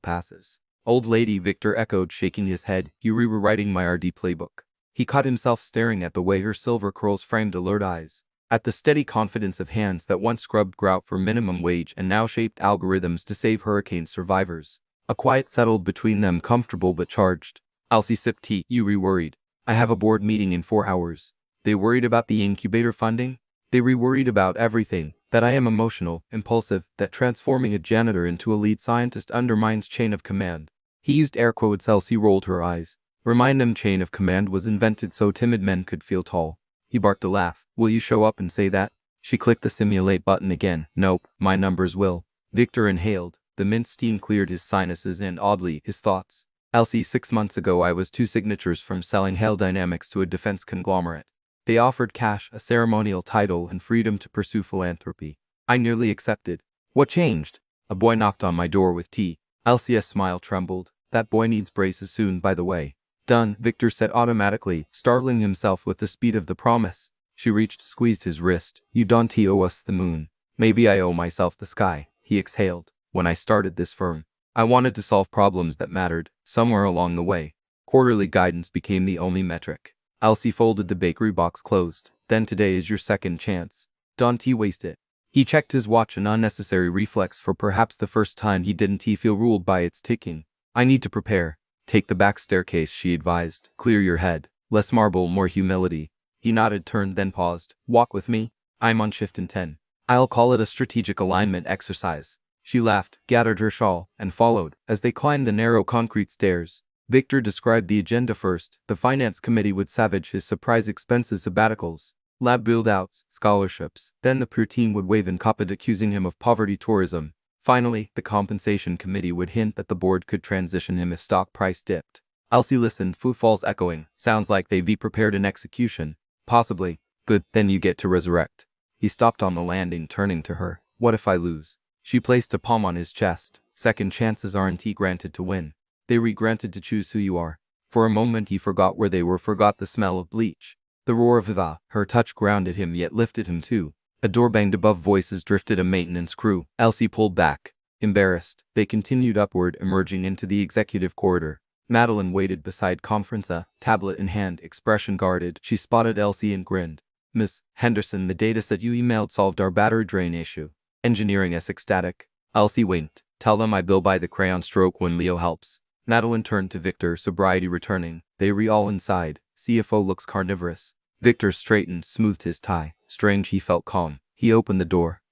passes. Old lady, Victor echoed, shaking his head. You were writing my RD playbook. He caught himself staring at the way her silver curls framed alert eyes. At the steady confidence of hands that once scrubbed grout for minimum wage and now shaped algorithms to save hurricane survivors. A quiet settled between them, comfortable but charged. Elsie sipped tea. You worried? I have a board meeting in 4 hours. They worried about the incubator funding? They worried about everything. That I am emotional, impulsive, that transforming a janitor into a lead scientist undermines chain of command. He used air quotes. Elsie rolled her eyes. Remind them chain of command was invented so timid men could feel tall. He barked a laugh. Will you show up and say that? She clicked the simulate button again. Nope, my numbers will. Victor inhaled. The mint steam cleared his sinuses and, oddly, his thoughts. Elsie, 6 months ago I was 2 signatures from selling Hell Dynamics to a defense conglomerate. They offered cash, a ceremonial title, and freedom to pursue philanthropy. I nearly accepted. What changed? A boy knocked on my door with tea. Elsie's smile trembled. That boy needs braces soon, by the way. Done, Victor said automatically, startling himself with the speed of the promise. She reached, squeezed his wrist. You don't owe us the moon. Maybe I owe myself the sky, he exhaled. When I started this firm, I wanted to solve problems that mattered. Somewhere along the way, quarterly guidance became the only metric. Elsie folded the bakery box closed. Then today is your second chance. Don't waste it. He checked his watch, an unnecessary reflex. For perhaps the first time he didn't feel ruled by its ticking. I need to prepare. Take the back staircase, she advised. Clear your head. Less marble, more humility. He nodded, turned, then paused. Walk with me. I'm on shift in 10. I'll call it a strategic alignment exercise. She laughed, gathered her shawl, and followed. As they climbed the narrow concrete stairs, Victor described the agenda first. The finance committee would savage his surprise expenses, sabbaticals, lab build-outs, scholarships. Then the pure team would wave in copid, accusing him of poverty tourism. Finally, the compensation committee would hint that the board could transition him if stock price dipped. Elsie listened, footfalls echoing. Sounds like they've prepared an execution. Possibly. Good, then you get to resurrect. He stopped on the landing, turning to her. What if I lose? She placed a palm on his chest. Second chances aren't granted to win. They granted to choose who you are. For a moment he forgot where they were, forgot the smell of bleach. The roar of Viva. Her touch grounded him yet lifted him too. A door banged above, voices drifted, a maintenance crew. Elsie pulled back. Embarrassed, they continued upward, emerging into the executive corridor. Madeline waited beside conference, a tablet in hand, expression guarded. She spotted Elsie and grinned. Miss Henderson, the dataset you emailed solved our battery drain issue. Engineering is ecstatic. Elsie winked. Tell them I bill by the crayon stroke when Leo helps. Madeline turned to Victor, sobriety returning. They all inside. CFO looks carnivorous. Victor straightened, smoothed his tie. Strange, he felt calm. He opened the door.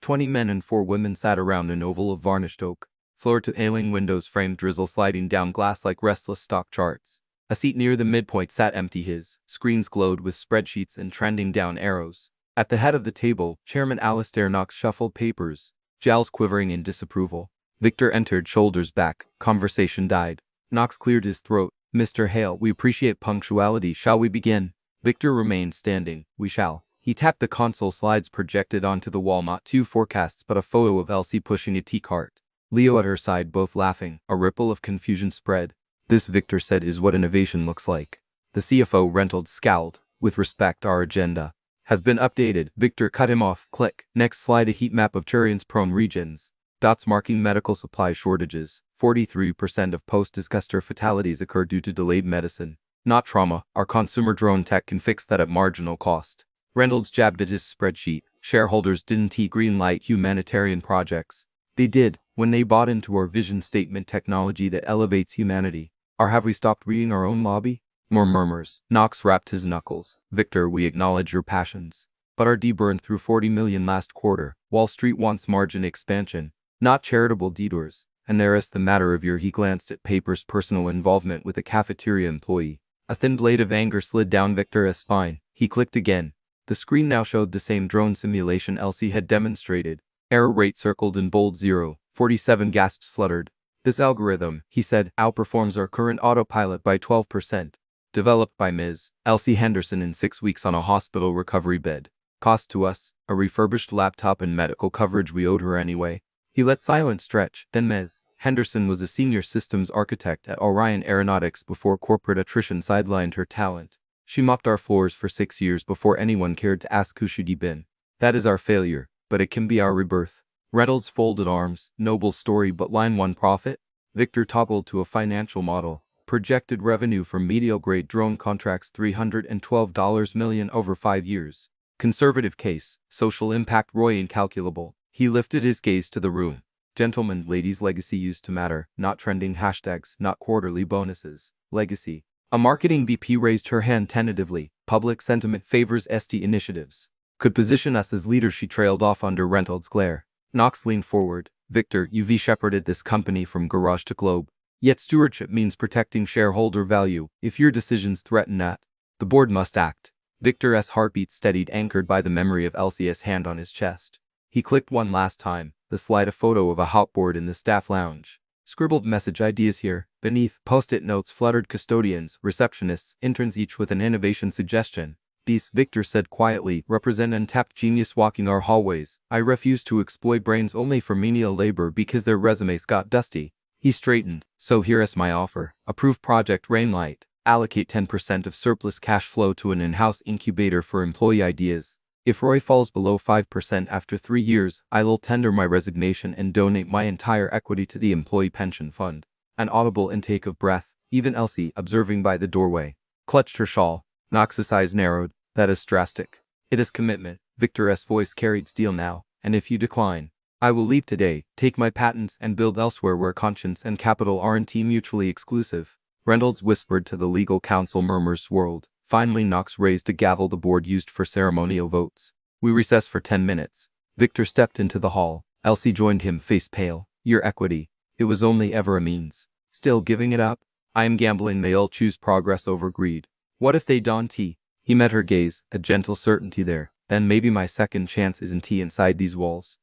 "20 men and 4 women sat around an oval of varnished oak. Floor to ailing, windows framed, drizzle sliding down glass like restless stock charts. A seat near the midpoint sat empty. His screens glowed with spreadsheets and trending down arrows. At the head of the table, Chairman Alistair Knox shuffled papers, jowls quivering in disapproval. Victor entered, shoulders back. Conversation died. Knox cleared his throat. Mr. Hale, we appreciate punctuality. Shall we begin? Victor remained standing. We shall. He tapped the console, slides projected onto the wall, not 2 forecasts but a photo of Elsie pushing a tea cart. Leo at her side, both laughing. A ripple of confusion spread. This, Victor said, is what innovation looks like. The CFO, Reynolds, scowled. With respect, our agenda has been updated. Victor cut him off. Click. Next slide, a heat map of Turian's-prone regions. Dots marking medical supply shortages. 43% of post-disaster fatalities occur due to delayed medicine, not trauma. Our consumer drone tech can fix that at marginal cost. Reynolds jabbed at his spreadsheet. Shareholders didn't green light humanitarian projects. They did, when they bought into our vision statement, technology that elevates humanity. Or have we stopped reading our own lobby? More murmurs. Knox rapped his knuckles. Victor, we acknowledge your passions. But our D burned through 40 million last quarter. Wall Street wants margin expansion, not charitable detours. And there is the matter of your. He glanced at Paper's personal involvement with a cafeteria employee. A thin blade of anger slid down Victor's spine. He clicked again. The screen now showed the same drone simulation Elsie had demonstrated. Error rate circled in bold 0. 47 gasps fluttered. This algorithm, he said, outperforms our current autopilot by 12%. Developed by Ms. Elsie Henderson in 6 weeks on a hospital recovery bed. Cost to us, a refurbished laptop and medical coverage we owed her anyway. He let silence stretch. Then Ms. Henderson was a senior systems architect at Orion Aeronautics before corporate attrition sidelined her talent. She mopped our floors for 6 years before anyone cared to ask who she'd been. That is our failure, but it can be our rebirth. Reynolds folded arms. Noble story, but line 1 profit? Victor toggled to a financial model. Projected revenue from medial-grade drone contracts $312 million over 5 years. Conservative case. Social impact ROI incalculable. He lifted his gaze to the room. Gentlemen, ladies, legacy used to matter. Not trending hashtags, not quarterly bonuses. Legacy. A marketing VP raised her hand tentatively. Public sentiment favors ST initiatives. Could position us as leaders. She trailed off under Reynolds' glare. Knox leaned forward. Victor, you've shepherded this company from garage to globe. Yet stewardship means protecting shareholder value. If your decisions threaten that, the board must act. Victor's heartbeat steadied, anchored by the memory of Elsie's hand on his chest. He clicked one last time, the slide a photo of a hotboard in the staff lounge. Scribbled message ideas here. Beneath, post-it notes fluttered custodians, receptionists, interns, each with an innovation suggestion. These, Victor said quietly, represent untapped genius walking our hallways. I refuse to exploit brains only for menial labor because their resumes got dusty. He straightened. So here's my offer. Approve Project Rainlight. Allocate 10% of surplus cash flow to an in-house incubator for employee ideas. If ROI falls below 5% after 3 years, I will tender my resignation and donate my entire equity to the employee pension fund. An audible intake of breath. Even Elsie, observing by the doorway, clutched her shawl. Knox's eyes narrowed. That is drastic. It is commitment. Victor's voice carried steel now. And if you decline, I will leave today, take my patents, and build elsewhere where conscience and capital aren't mutually exclusive. Reynolds whispered to the legal counsel. Murmurs swirled. Finally Knox raised a gavel the board used for ceremonial votes. We recess for 10 minutes. Victor stepped into the hall. Elsie joined him, face pale. Your equity. It was only ever a means. Still giving it up? I am gambling they all choose progress over greed. What if they don't? He met her gaze, a gentle certainty there. Then maybe my second chance isn't inside these walls.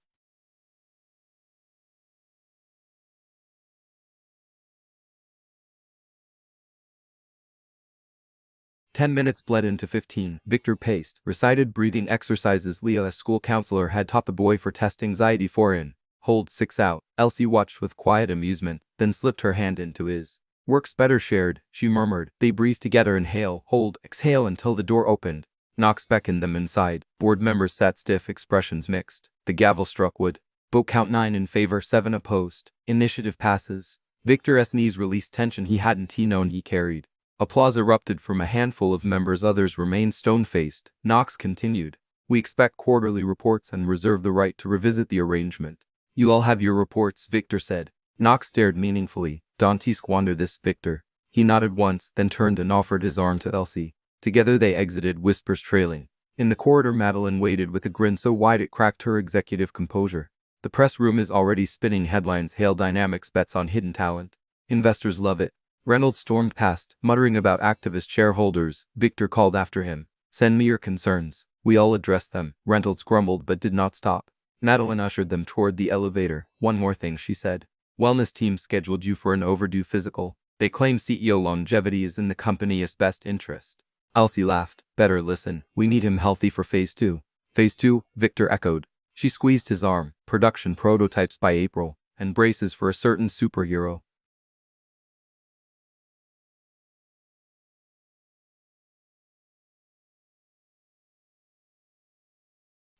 "10 minutes bled into 15. Victor paced, recited breathing exercises Leah's school counselor had taught the boy for test anxiety 4 in. Hold 6 out. Elsie watched with quiet amusement, then slipped her hand into his. Works better shared, she murmured. They breathed together. Inhale, hold, exhale until the door opened. Knox beckoned them inside. Board members sat stiff, expressions mixed. The gavel struck wood. Vote count 9 in favor, 7 opposed. Initiative passes. Victor's knees released tension he hadn't known he carried. Applause erupted from a handful of members. Others remained stone-faced. Knox continued. We expect quarterly reports and reserve the right to revisit the arrangement. You all have your reports, Victor said. Knox stared meaningfully. Don't squander this, Victor. He nodded once, then turned and offered his arm to Elsie. Together they exited, whispers trailing. In the corridor Madeline waited with a grin so wide it cracked her executive composure. The press room is already spinning headlines. Hail Dynamics bets on hidden talent. Investors love it. Reynolds stormed past, muttering about activist shareholders. Victor called after him. Send me your concerns. We all addressed them. Reynolds grumbled but did not stop. Madeline ushered them toward the elevator. One more thing, she said. Wellness team scheduled you for an overdue physical. They claim CEO longevity is in the company's best interest. Elsie laughed. Better listen. We need him healthy for phase 2. Phase 2? Victor echoed. She squeezed his arm. Production prototypes by April. And braces for a certain superhero.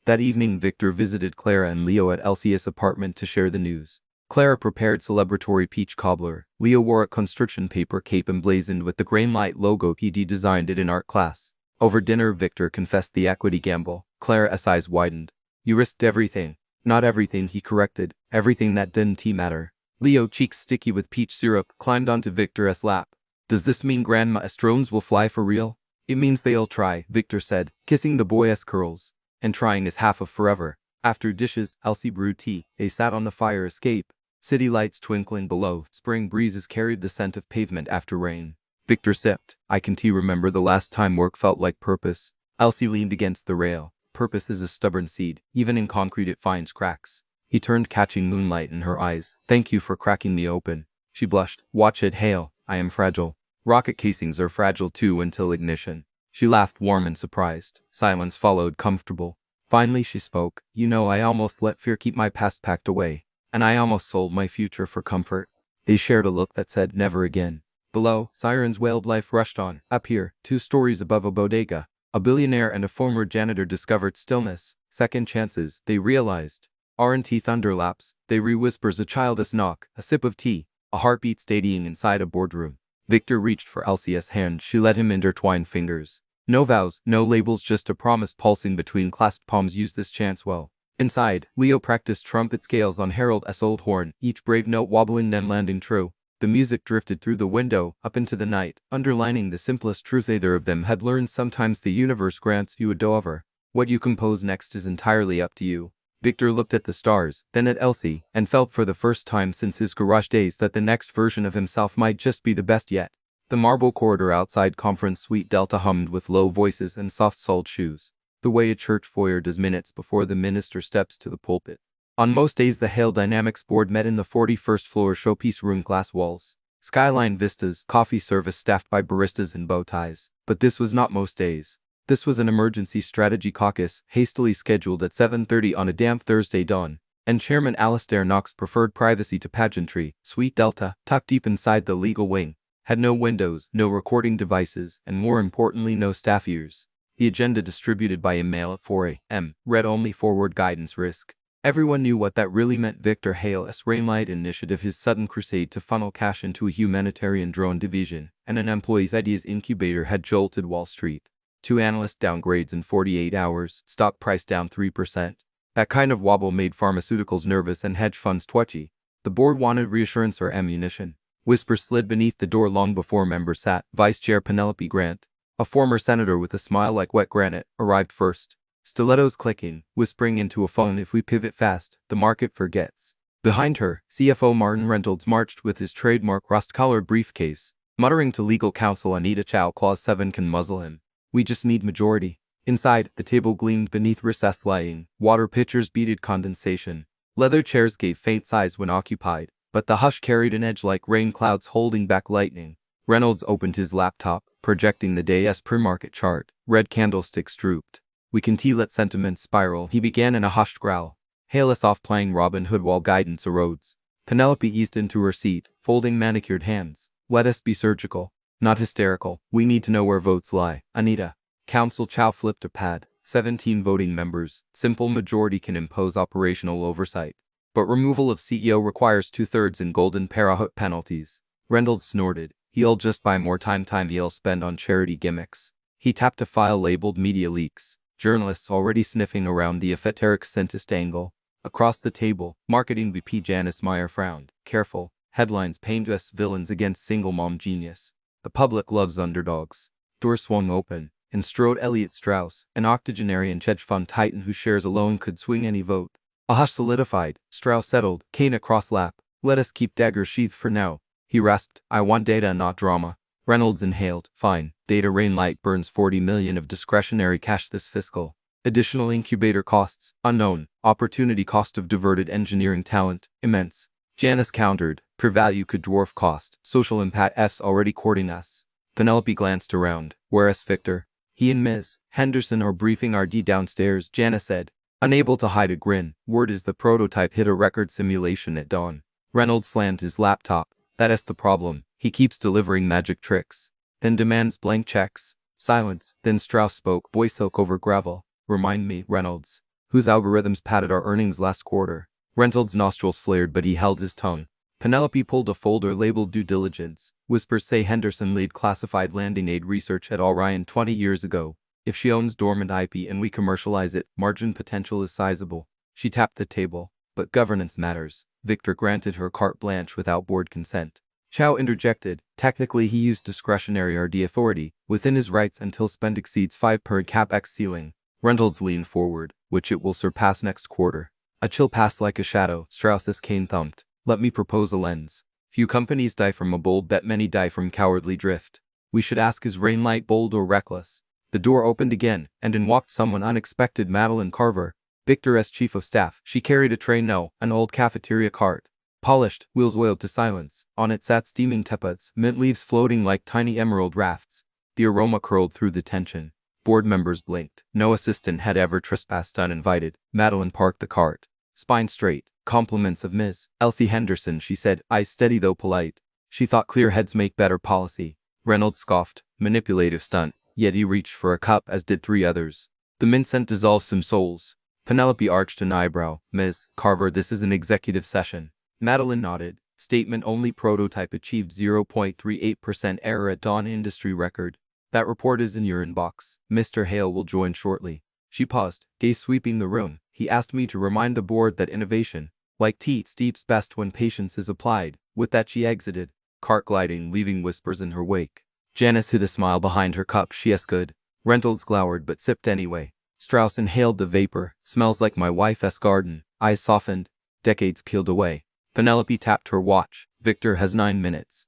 That evening Victor visited Clara and Leo at Elsie's apartment to share the news. Clara prepared celebratory peach cobbler. Leo wore a construction paper cape emblazoned with the Grainlight logo. He'd designed it in art class. Over dinner Victor confessed the equity gamble. Clara's eyes widened. You risked everything. Not everything, he corrected. Everything that didn't matter. Leo, cheeks sticky with peach syrup, climbed onto Victor's lap. Does this mean Grandma's drones will fly for real? It means they'll try, Victor said, kissing the boy's curls. And trying is half of forever. After dishes, Elsie brewed tea. They sat on the fire escape. City lights twinkling below. Spring breezes carried the scent of pavement after rain. Victor sipped. I can remember the last time work felt like purpose. Elsie leaned against the rail. Purpose is a stubborn seed. Even in concrete it finds cracks. He turned, catching moonlight in her eyes. Thank you for cracking me open. She blushed. Watch it hail. I am fragile. Rocket casings are fragile too until ignition. She laughed, warm and surprised. Silence followed, comfortable. Finally she spoke. You know, I almost let fear keep my past packed away. And I almost sold my future for comfort. They shared a look that said never again. Below, sirens wailed. Life rushed on. Up here, 2 stories above a bodega, a billionaire and a former janitor discovered stillness, second chances, they realized. R&T thunderlaps, they re-whispers, a childish knock, a sip of tea, a heartbeat steadying inside a boardroom. Victor reached for Elsie's hand. She let him intertwine fingers. No vows, no labels, just a promise pulsing between clasped palms. Use this chance well. Inside, Leo practiced trumpet scales on Harold's old horn, each brave note wobbling then landing true. The music drifted through the window, up into the night, underlining the simplest truth either of them had learned. Sometimes the universe grants you a do-over. What you compose next is entirely up to you. Victor looked at the stars, then at Elsie, and felt for the first time since his garage days that the next version of himself might just be the best yet. The marble corridor outside Conference Suite Delta hummed with low voices and soft-soled shoes, the way a church foyer does minutes before the minister steps to the pulpit. On most days the Hale Dynamics board met in the 41st floor showpiece room, glass walls, skyline vistas, coffee service staffed by baristas in bow ties. But this was not most days. This was an emergency strategy caucus, hastily scheduled at 7:30 on a damp Thursday dawn, and Chairman Alastair Knox preferred privacy to pageantry. Suite Delta, tucked deep inside the legal wing, had no windows, no recording devices, and more importantly no staff ears. The agenda distributed by email at 4 a.m. read only forward guidance risk. Everyone knew what that really meant. Victor Hale's Rainlight initiative, his sudden crusade to funnel cash into a humanitarian drone division, and an employee's ideas incubator had jolted Wall Street. 2 analyst downgrades in 48 hours, stock price down 3%. That kind of wobble made pharmaceuticals nervous and hedge funds twitchy. The board wanted reassurance or ammunition. Whispers slid beneath the door long before members sat. Vice Chair Penelope Grant, a former senator with a smile like wet granite, arrived first. Stilettos clicking, whispering into a phone, if we pivot fast, the market forgets. Behind her, CFO Martin Reynolds marched with his trademark rust-colored briefcase, muttering to legal counsel Anita Chow, Clause 7 can muzzle him. We just need majority. Inside, the table gleamed beneath recessed lighting, water pitchers beaded condensation. Leather chairs gave faint sighs when occupied, but the hush carried an edge like rain clouds holding back lightning. Reynolds opened his laptop, projecting the day's pre-market chart. Red candlesticks drooped. We can let sentiment spiral, he began in a hushed growl. Hale's off playing Robin Hood while guidance erodes. Penelope eased into her seat, folding manicured hands. Let us be surgical, not hysterical. We need to know where votes lie. Anita. Counsel Chow flipped a pad. 17 voting members. Simple majority can impose operational oversight. But removal of CEO requires 2/3 in golden parahut penalties. Reynolds snorted. He'll just buy more time he'll spend on charity gimmicks. He tapped a file labeled Media Leaks. Journalists already sniffing around the esoteric scentist angle. Across the table, Marketing VP Janice Meyer frowned. Careful. Headlines paint us villains against single mom genius. The public loves underdogs. Door swung open, and strode Elliot Strauss, an octogenarian hedge fund titan whose shares alone could swing any vote. A hush solidified. Strauss settled, cane across lap. Let us keep dagger sheathed for now. He rasped, I want data, not drama. Reynolds inhaled. Fine. Data. Rainlight burns $40 million of discretionary cash this fiscal. Additional incubator costs, unknown. Opportunity cost of diverted engineering talent, immense. Janice countered. Per value could dwarf cost. Social impact F's already courting us. Penelope glanced around. Where's Victor? He and Ms. Henderson are briefing RD downstairs, Janice said, unable to hide a grin. Word is the prototype hit a record simulation at dawn. Reynolds slammed his laptop. That's the problem. He keeps delivering magic tricks, then demands blank checks. Silence. Then Strauss spoke, voice silk over gravel. Remind me, Reynolds, whose algorithms padded our earnings last quarter? Reynolds' nostrils flared, but he held his tongue. Penelope pulled a folder labeled Due Diligence. Whispers say Henderson lead classified landing aid research at Orion 20 years ago. If she owns dormant IP and we commercialize it, margin potential is sizable. She tapped the table. But governance matters. Victor granted her carte blanche without board consent. Chow interjected. Technically he used discretionary RD authority, within his rights until spend exceeds 5 per capex ceiling. Reynolds leaned forward, which it will surpass next quarter. A chill passed like a shadow. Strauss's cane thumped. Let me propose a lens. Few companies die from a bold bet, many die from cowardly drift. We should ask, is Rainlight bold or reckless? The door opened again, and in walked someone unexpected. Madeline Carver, Victor's chief of staff. She carried a tray, an old cafeteria cart. Polished, wheels oiled to silence. On it sat steaming teapots, mint leaves floating like tiny emerald rafts. The aroma curled through the tension. Board members blinked. No assistant had ever trespassed uninvited. Madeline parked the cart, spine straight, Compliments of Miss Elsie Henderson, she said, eyes steady though polite. She thought clear heads make better policy. Reynolds scoffed, manipulative stunt, yet he reached for a cup as did 3 others. The mint scent dissolved some souls. Penelope arched an eyebrow. Ms. Carver, this is an executive session. Madeline nodded. Statement only prototype achieved 0.38% error at dawn industry record. That report is in your inbox. Mr. Hale will join shortly. She paused, gaze sweeping the room. He asked me to remind the board that innovation, like tea, steeps best when patience is applied. With that she exited, cart gliding, leaving whispers in her wake. Janice hid a smile behind her cup. Yes, good. Reynolds glowered but sipped anyway. Strauss inhaled the vapor. Smells like my wife's garden. Eyes softened. Decades peeled away. Penelope tapped her watch. Victor has 9 minutes.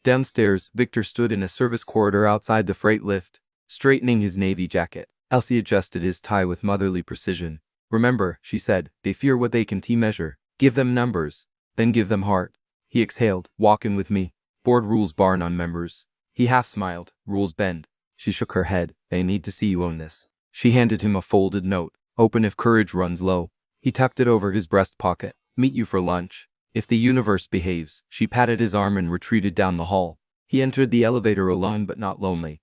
Downstairs, Victor stood in a service corridor outside the freight lift, straightening his navy jacket. Elsie adjusted his tie with motherly precision. Remember, she said, they fear what they can measure. Give them numbers, then give them heart. He exhaled. Walk in with me. Board rules bar non-members. He half smiled. Rules bend. She shook her head. They need to see you own this. She handed him a folded note. Open if courage runs low. He tucked it over his breast pocket. Meet you for lunch. If the universe behaves. She patted his arm and retreated down the hall. He entered the elevator alone but not lonely.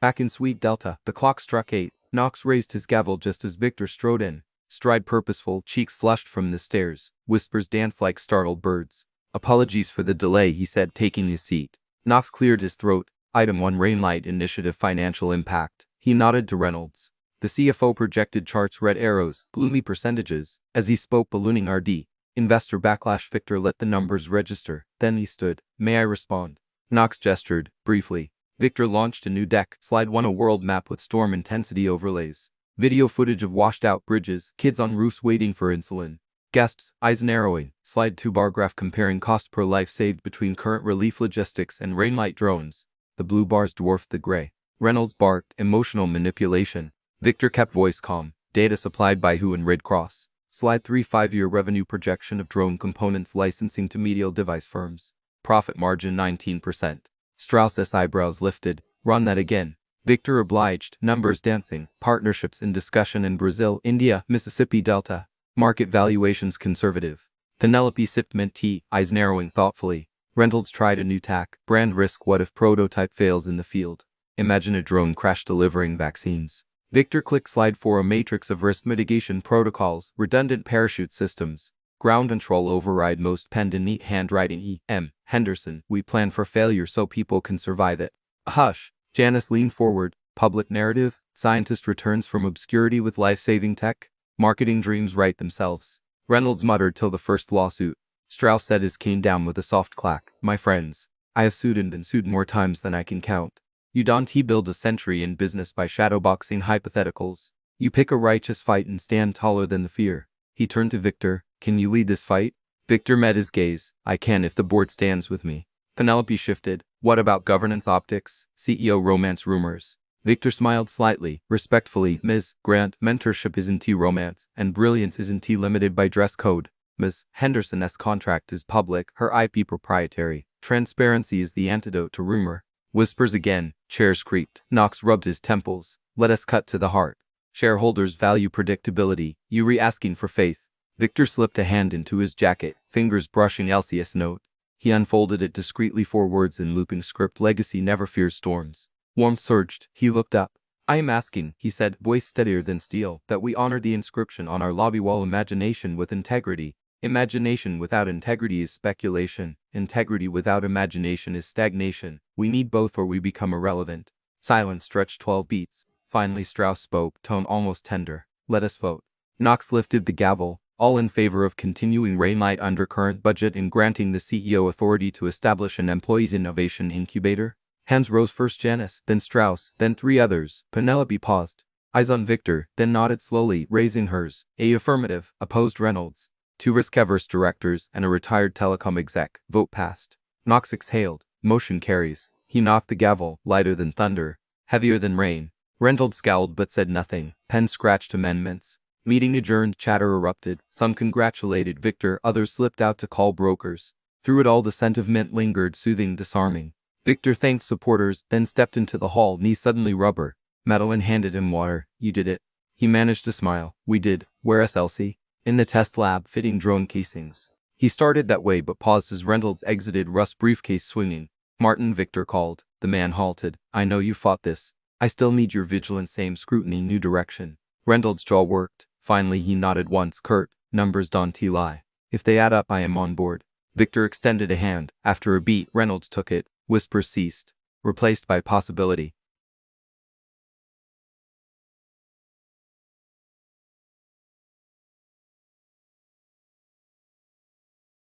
Back in Suite Delta, the clock struck 8. Knox raised his gavel just as Victor strode in. Stride purposeful, cheeks flushed from the stairs. Whispers danced like startled birds. Apologies for the delay, he said, taking his seat. Knox cleared his throat. Item 1 Rainlight Initiative Financial Impact. He nodded to Reynolds. The CFO projected charts red arrows, gloomy percentages. As he spoke, ballooning RD. Investor backlash. Victor let the numbers register. Then he stood. May I respond? Knox gestured, briefly. Victor launched a new deck. Slide 1 A world map with storm intensity overlays. Video footage of washed out bridges, kids on roofs waiting for insulin. Guests, eyes narrowing. Slide 2 Bar graph comparing cost per life saved between current relief logistics and Rainlight drones. The blue bars dwarfed the gray. Reynolds barked, emotional manipulation. Victor kept voice calm. Data supplied by WHO and Red Cross. Slide 3 5-year revenue projection of drone components licensing to medial device firms. Profit margin 19%. Strauss's eyebrows lifted. Run that again. Victor obliged. Numbers dancing. Partnerships in discussion in Brazil, India, Mississippi Delta. Market valuations conservative. Penelope sipped mint tea, eyes narrowing thoughtfully. Reynolds tried a new tack. Brand risk. What if prototype fails in the field? Imagine a drone crash delivering vaccines. Victor clicked. Slide 4 A matrix of risk mitigation protocols. Redundant parachute systems. Ground control override. Most penned in neat handwriting. E.M. Henderson. We plan for failure so people can survive it. Hush. Janice leaned forward. Public narrative. Scientist returns from obscurity with life-saving tech. Marketing dreams write themselves. Reynolds muttered till the first lawsuit. Strauss set his cane down with a soft clack. My friends, I have sued and been sued more times than I can count. You don't build a century in business by shadowboxing hypotheticals. You pick a righteous fight and stand taller than the fear. He turned to Victor. Can you lead this fight? Victor met his gaze. I can if the board stands with me. Penelope shifted. What about governance optics, CEO romance rumors? Victor smiled slightly, respectfully. Ms. Grant, mentorship isn't romance, and brilliance isn't limited by dress code. Ms. Henderson's contract is public, her IP proprietary. Transparency is the antidote to rumor. Whispers again. Chairs creaked. Knox rubbed his temples. Let us cut to the heart. Shareholders value predictability. You re-asking for faith. Victor slipped a hand into his jacket, fingers brushing Elsie's note. He unfolded it discreetly. 4 words in looping script. Legacy never fears storms. Warmth surged. He looked up. I am asking, he said, voice steadier than steel, that we honor the inscription on our lobby wall. Imagination with integrity. Imagination without integrity is speculation. Integrity without imagination is stagnation. We need both or we become irrelevant. Silence stretched 12 beats. Finally Strauss spoke, tone almost tender. Let us vote. Knox lifted the gavel. All in favor of continuing Rainlight under current budget and granting the CEO authority to establish an employees innovation incubator? Hands rose. First Janice, then Strauss, then 3 others. Penelope paused. Eyes on Victor, then nodded slowly, raising hers. A affirmative. Opposed Reynolds. 2 risk-averse directors and a retired telecom exec. Vote passed. Knox exhaled. Motion carries. He knocked the gavel, lighter than thunder, heavier than rain. Reynolds scowled but said nothing. Pen scratched amendments. Meeting adjourned, chatter erupted. Some congratulated Victor, others slipped out to call brokers. Through it all the scent of mint lingered, soothing, disarming. Victor thanked supporters, then stepped into the hall, knee suddenly rubber. Madeline handed him water. You did it. He managed to smile. We did. Where's Elsie? In the test lab, fitting drone casings. He started that way but paused as Reynolds exited, Russ' briefcase swinging. Martin, Victor called. The man halted. I know you fought this. I still need your vigilant same scrutiny, new direction. Reynolds' jaw worked. Finally he nodded once. Curt, numbers don't lie. If they add up, I am on board. Victor extended a hand. After a beat, Reynolds took it. Whispers ceased. Replaced by possibility.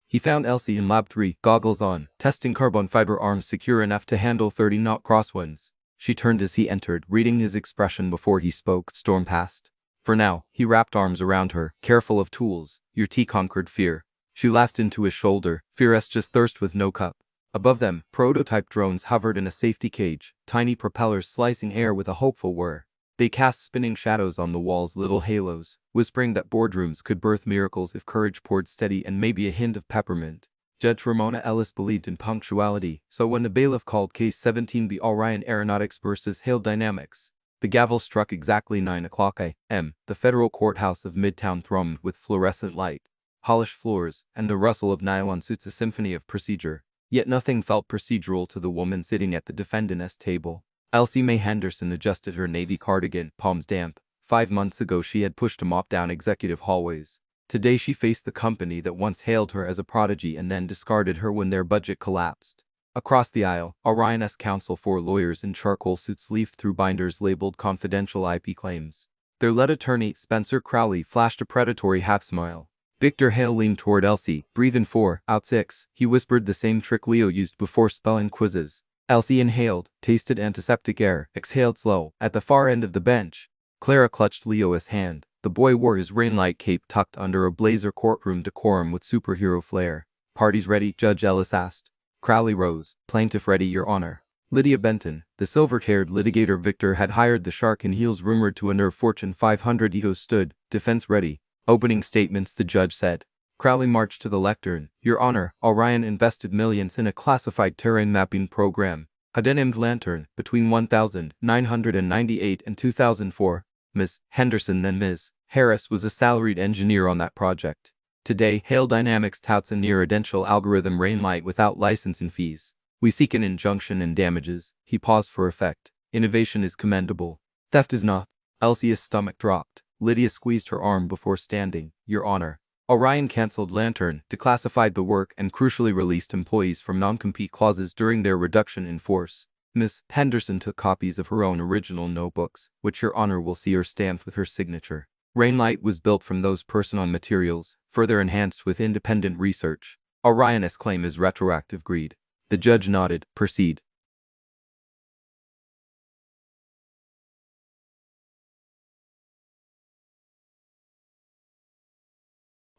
He found Elsie in Lab 3, goggles on, testing carbon fiber arms secure enough to handle 30-knot crosswinds. She turned as he entered, reading his expression before he spoke. Storm passed. For now, he wrapped arms around her, careful of tools. Your tea conquered fear. She laughed into his shoulder. Fear's just thirst with no cup. Above them, prototype drones hovered in a safety cage, tiny propellers slicing air with a hopeful whir. They cast spinning shadows on the walls, little halos, whispering that boardrooms could birth miracles if courage poured steady and maybe a hint of peppermint. Judge Ramona Ellis believed in punctuality, so when the bailiff called Case 17B Orion Aeronautics versus Hail Dynamics, the gavel struck exactly 9 o'clock a.m. The federal courthouse of Midtown thrummed with fluorescent light, polished floors, and the rustle of nylon suits, a symphony of procedure. Yet nothing felt procedural to the woman sitting at the defendant's table. Elsie Mae Henderson adjusted her navy cardigan, palms damp. 5 months ago she had pushed a mop down executive hallways. Today she faced the company that once hailed her as a prodigy and then discarded her when their budget collapsed. Across the aisle, Orion's counsel, 4 lawyers in charcoal suits, leafed through binders labeled confidential IP claims. Their lead attorney, Spencer Crowley, flashed a predatory half-smile. Victor Hale leaned toward Elsie. Breathe in 4, out 6. He whispered, the same trick Leo used before spelling quizzes. Elsie inhaled, tasted antiseptic air, exhaled slow. At the far end of the bench, Clara clutched Leo's hand. The boy wore his rainlight cape tucked under a blazer, courtroom decorum with superhero flair. Parties ready? Judge Ellis asked. Crowley rose. Plaintiff ready, Your Honor. Lydia Benton, the silver-haired litigator Victor had hired, the shark in heels rumored to unnerve Fortune 500 egos, stood. Defense ready. Opening statements, the judge said. Crowley marched to the lectern. Your Honor, Orion invested millions in a classified terrain mapping program, codenamed Lantern, between 1998 and 2004. Ms. Henderson, then Ms. Harris, was a salaried engineer on that project. Today, Hail Dynamics touts a near-identical algorithm, Rainlight, without licensing fees. We seek an injunction and damages. He paused for effect. Innovation is commendable. Theft is not. Elsie's stomach dropped. Lydia squeezed her arm before standing. Your Honor. Orion cancelled Lantern, declassified the work, and crucially released employees from non-compete clauses during their reduction in force. Miss Henderson took copies of her own original notebooks, which Your Honor will see are stamped with her signature. Rainlight was built from those personal materials, further enhanced with independent research. Orion's claim is retroactive greed. The judge nodded. Proceed.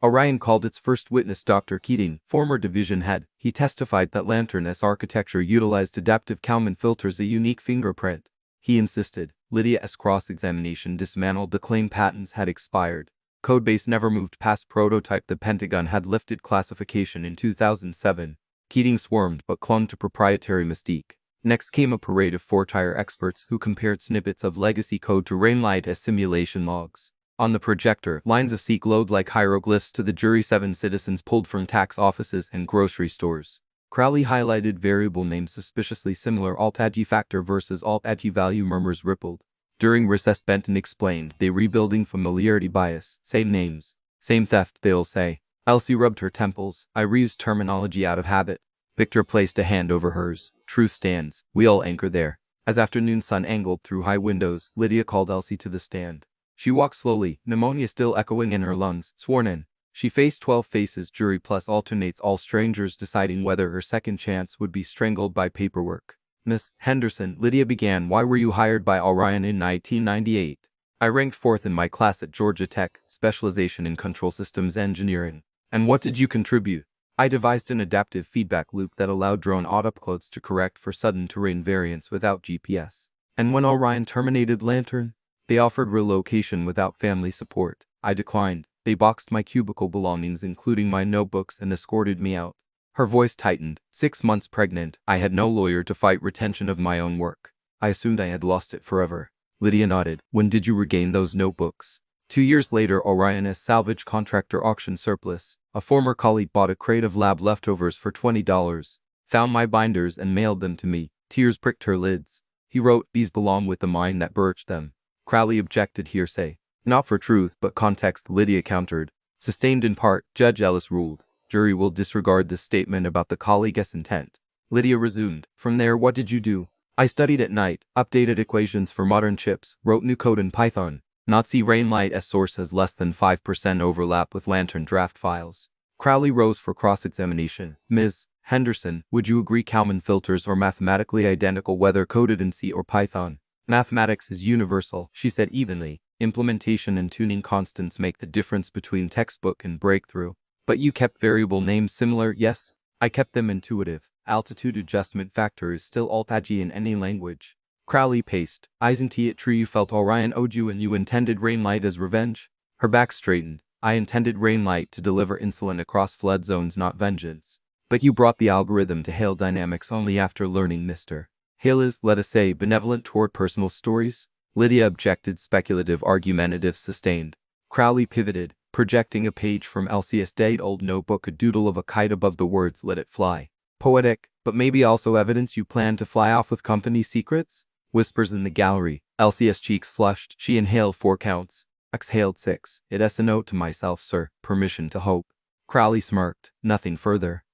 Orion called its first witness Dr. Keating, former division head. He testified that Lantern's architecture utilized adaptive Kalman filters, a unique fingerprint. He insisted. Lydia's cross-examination dismantled the claim. Patents had expired. Codebase never moved past prototype. The Pentagon had lifted classification in 2007. Keating swarmed but clung to proprietary mystique. Next came a parade of four-tier experts who compared snippets of legacy code to Rainlight as simulation logs. On the projector, lines of C glowed like hieroglyphs. To the jury, 7 citizens pulled from tax offices and grocery stores. Crowley highlighted variable names suspiciously similar. Alt-ag factor versus alt-ag value. Murmurs rippled. During recess, Benton explained, they rebuilding familiarity bias. Same names. Same theft, they'll say. Elsie rubbed her temples. I reused terminology out of habit. Victor placed a hand over hers. Truth stands. We all anchor there. As afternoon sun angled through high windows, Lydia called Elsie to the stand. She walked slowly, pneumonia still echoing in her lungs. Sworn in. She faced 12 faces, jury plus alternates, all strangers, deciding whether her second chance would be strangled by paperwork. Miss Henderson, Lydia began, why were you hired by Orion in 1998? I ranked 4th in my class at Georgia Tech, specialization in control systems engineering. And what did you contribute? I devised an adaptive feedback loop that allowed drone autopilots to correct for sudden terrain variance without GPS. And when Orion terminated Lantern, they offered relocation without family support. I declined. They boxed my cubicle belongings including my notebooks and escorted me out. Her voice tightened. 6 months pregnant, I had no lawyer to fight retention of my own work. I assumed I had lost it forever. Lydia nodded. When did you regain those notebooks? 2 years later, Orion as salvage contractor auction surplus. A former colleague bought a crate of lab leftovers for $20. Found my binders and mailed them to me. Tears pricked her lids. He wrote, these belong with the mind that birched them. Crowley objected hearsay. Not for truth, but context, Lydia countered. Sustained in part, Judge Ellis ruled. Jury will disregard this statement about the colleague's intent. Lydia resumed. From there, what did you do? I studied at night, updated equations for modern chips, wrote new code in Python. Nazi Rainlight as source has less than 5% overlap with Lantern draft files. Crowley rose for cross-examination. Ms. Henderson, would you agree Kalman filters are mathematically identical whether coded in C or Python? Mathematics is universal, she said evenly. Implementation and tuning constants make the difference between textbook and breakthrough. But you kept variable names similar, yes? I kept them intuitive. Altitude adjustment factor is still alt-ag in any language. Crowley paced. Isn't it true you felt Orion owed you and you intended Rainlight as revenge? Her back straightened. I intended Rainlight to deliver insulin across flood zones, not vengeance. But you brought the algorithm to Hale Dynamics only after learning Mr. Hale is, let us say, benevolent toward personal stories? Lydia objected, speculative, argumentative, sustained. Crowley pivoted, projecting a page from Elsie's day-old notebook, a doodle of a kite above the words, let it fly. Poetic, but maybe also evidence you plan to fly off with company secrets? Whispers in the gallery. Elsie's cheeks flushed. She inhaled 4 counts. Exhaled 6. It's a note to myself, sir. Permission to hope. Crowley smirked. Nothing further.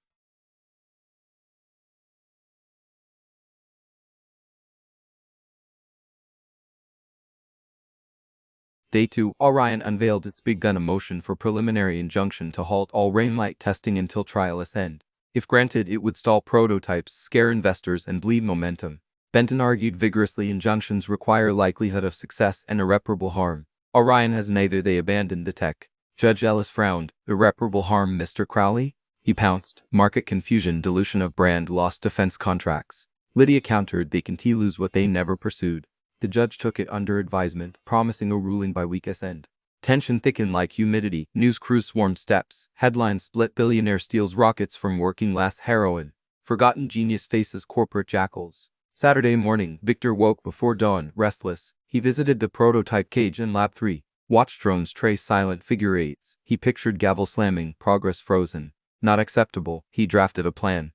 Day 2, Orion unveiled its big gun, a motion for preliminary injunction to halt all Rainlight testing until trial's end. If granted, it would stall prototypes, scare investors, and bleed momentum. Benton argued vigorously injunctions require likelihood of success and irreparable harm. Orion has neither. They abandoned the tech. Judge Ellis frowned. Irreparable harm, Mr. Crowley? He pounced. Market confusion, dilution of brand, lost defense contracts. Lydia countered. They can lose what they never pursued. The judge took it under advisement, promising a ruling by week's end. Tension thickened like humidity. News crews swarmed steps. Headlines split. Billionaire steals rockets from working class heroine. Forgotten genius faces corporate jackals. Saturday morning, Victor woke before dawn, restless. He visited the prototype cage in Lab 3. Watched drones trace silent figure eights. He pictured gavel slamming, progress frozen. Not acceptable. He drafted a plan.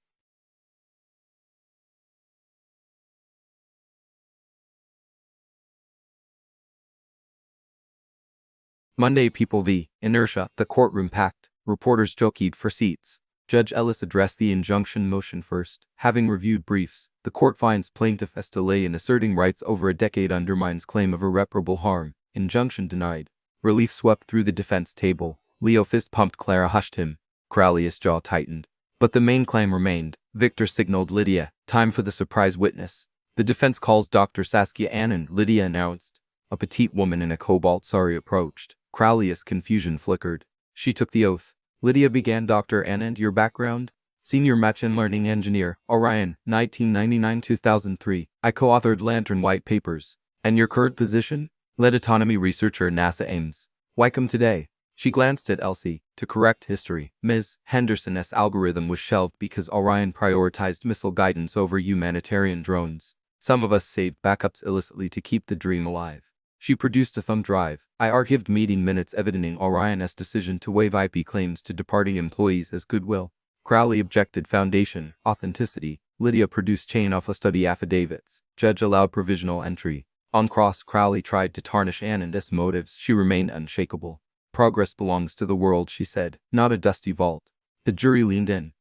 Monday, People v. Inertia. The courtroom packed. Reporters jockeyed for seats. Judge Ellis addressed the injunction motion first. Having reviewed briefs, the court finds plaintiff's delay in asserting rights over a decade undermines claim of irreparable harm. Injunction denied. Relief swept through the defense table. Leo fist pumped. Clara hushed him. Crowley's jaw tightened. But the main claim remained. Victor signaled Lydia. Time for the surprise witness. The defense calls Dr. Saskia Anand, Lydia announced. A petite woman in a cobalt sari approached. Crowley's confusion flickered. She took the oath. Lydia began. Dr. Anand, your background? Senior machine learning engineer, Orion, 1999-2003. I co-authored Lantern white papers. And your current position? Lead autonomy researcher, NASA Ames. Welcome today. She glanced at Elsie. To correct history, Ms. Henderson's algorithm was shelved because Orion prioritized missile guidance over humanitarian drones. Some of us saved backups illicitly to keep the dream alive. She produced a thumb drive. I archived meeting minutes evidencing Orion's decision to waive IP claims to departing employees as goodwill. Crowley objected. Foundation, authenticity. Lydia produced chain of study affidavits. Judge allowed provisional entry. On cross, Crowley tried to tarnish Anand's motives. She remained unshakable. Progress belongs to the world, she said, not a dusty vault. The jury leaned in.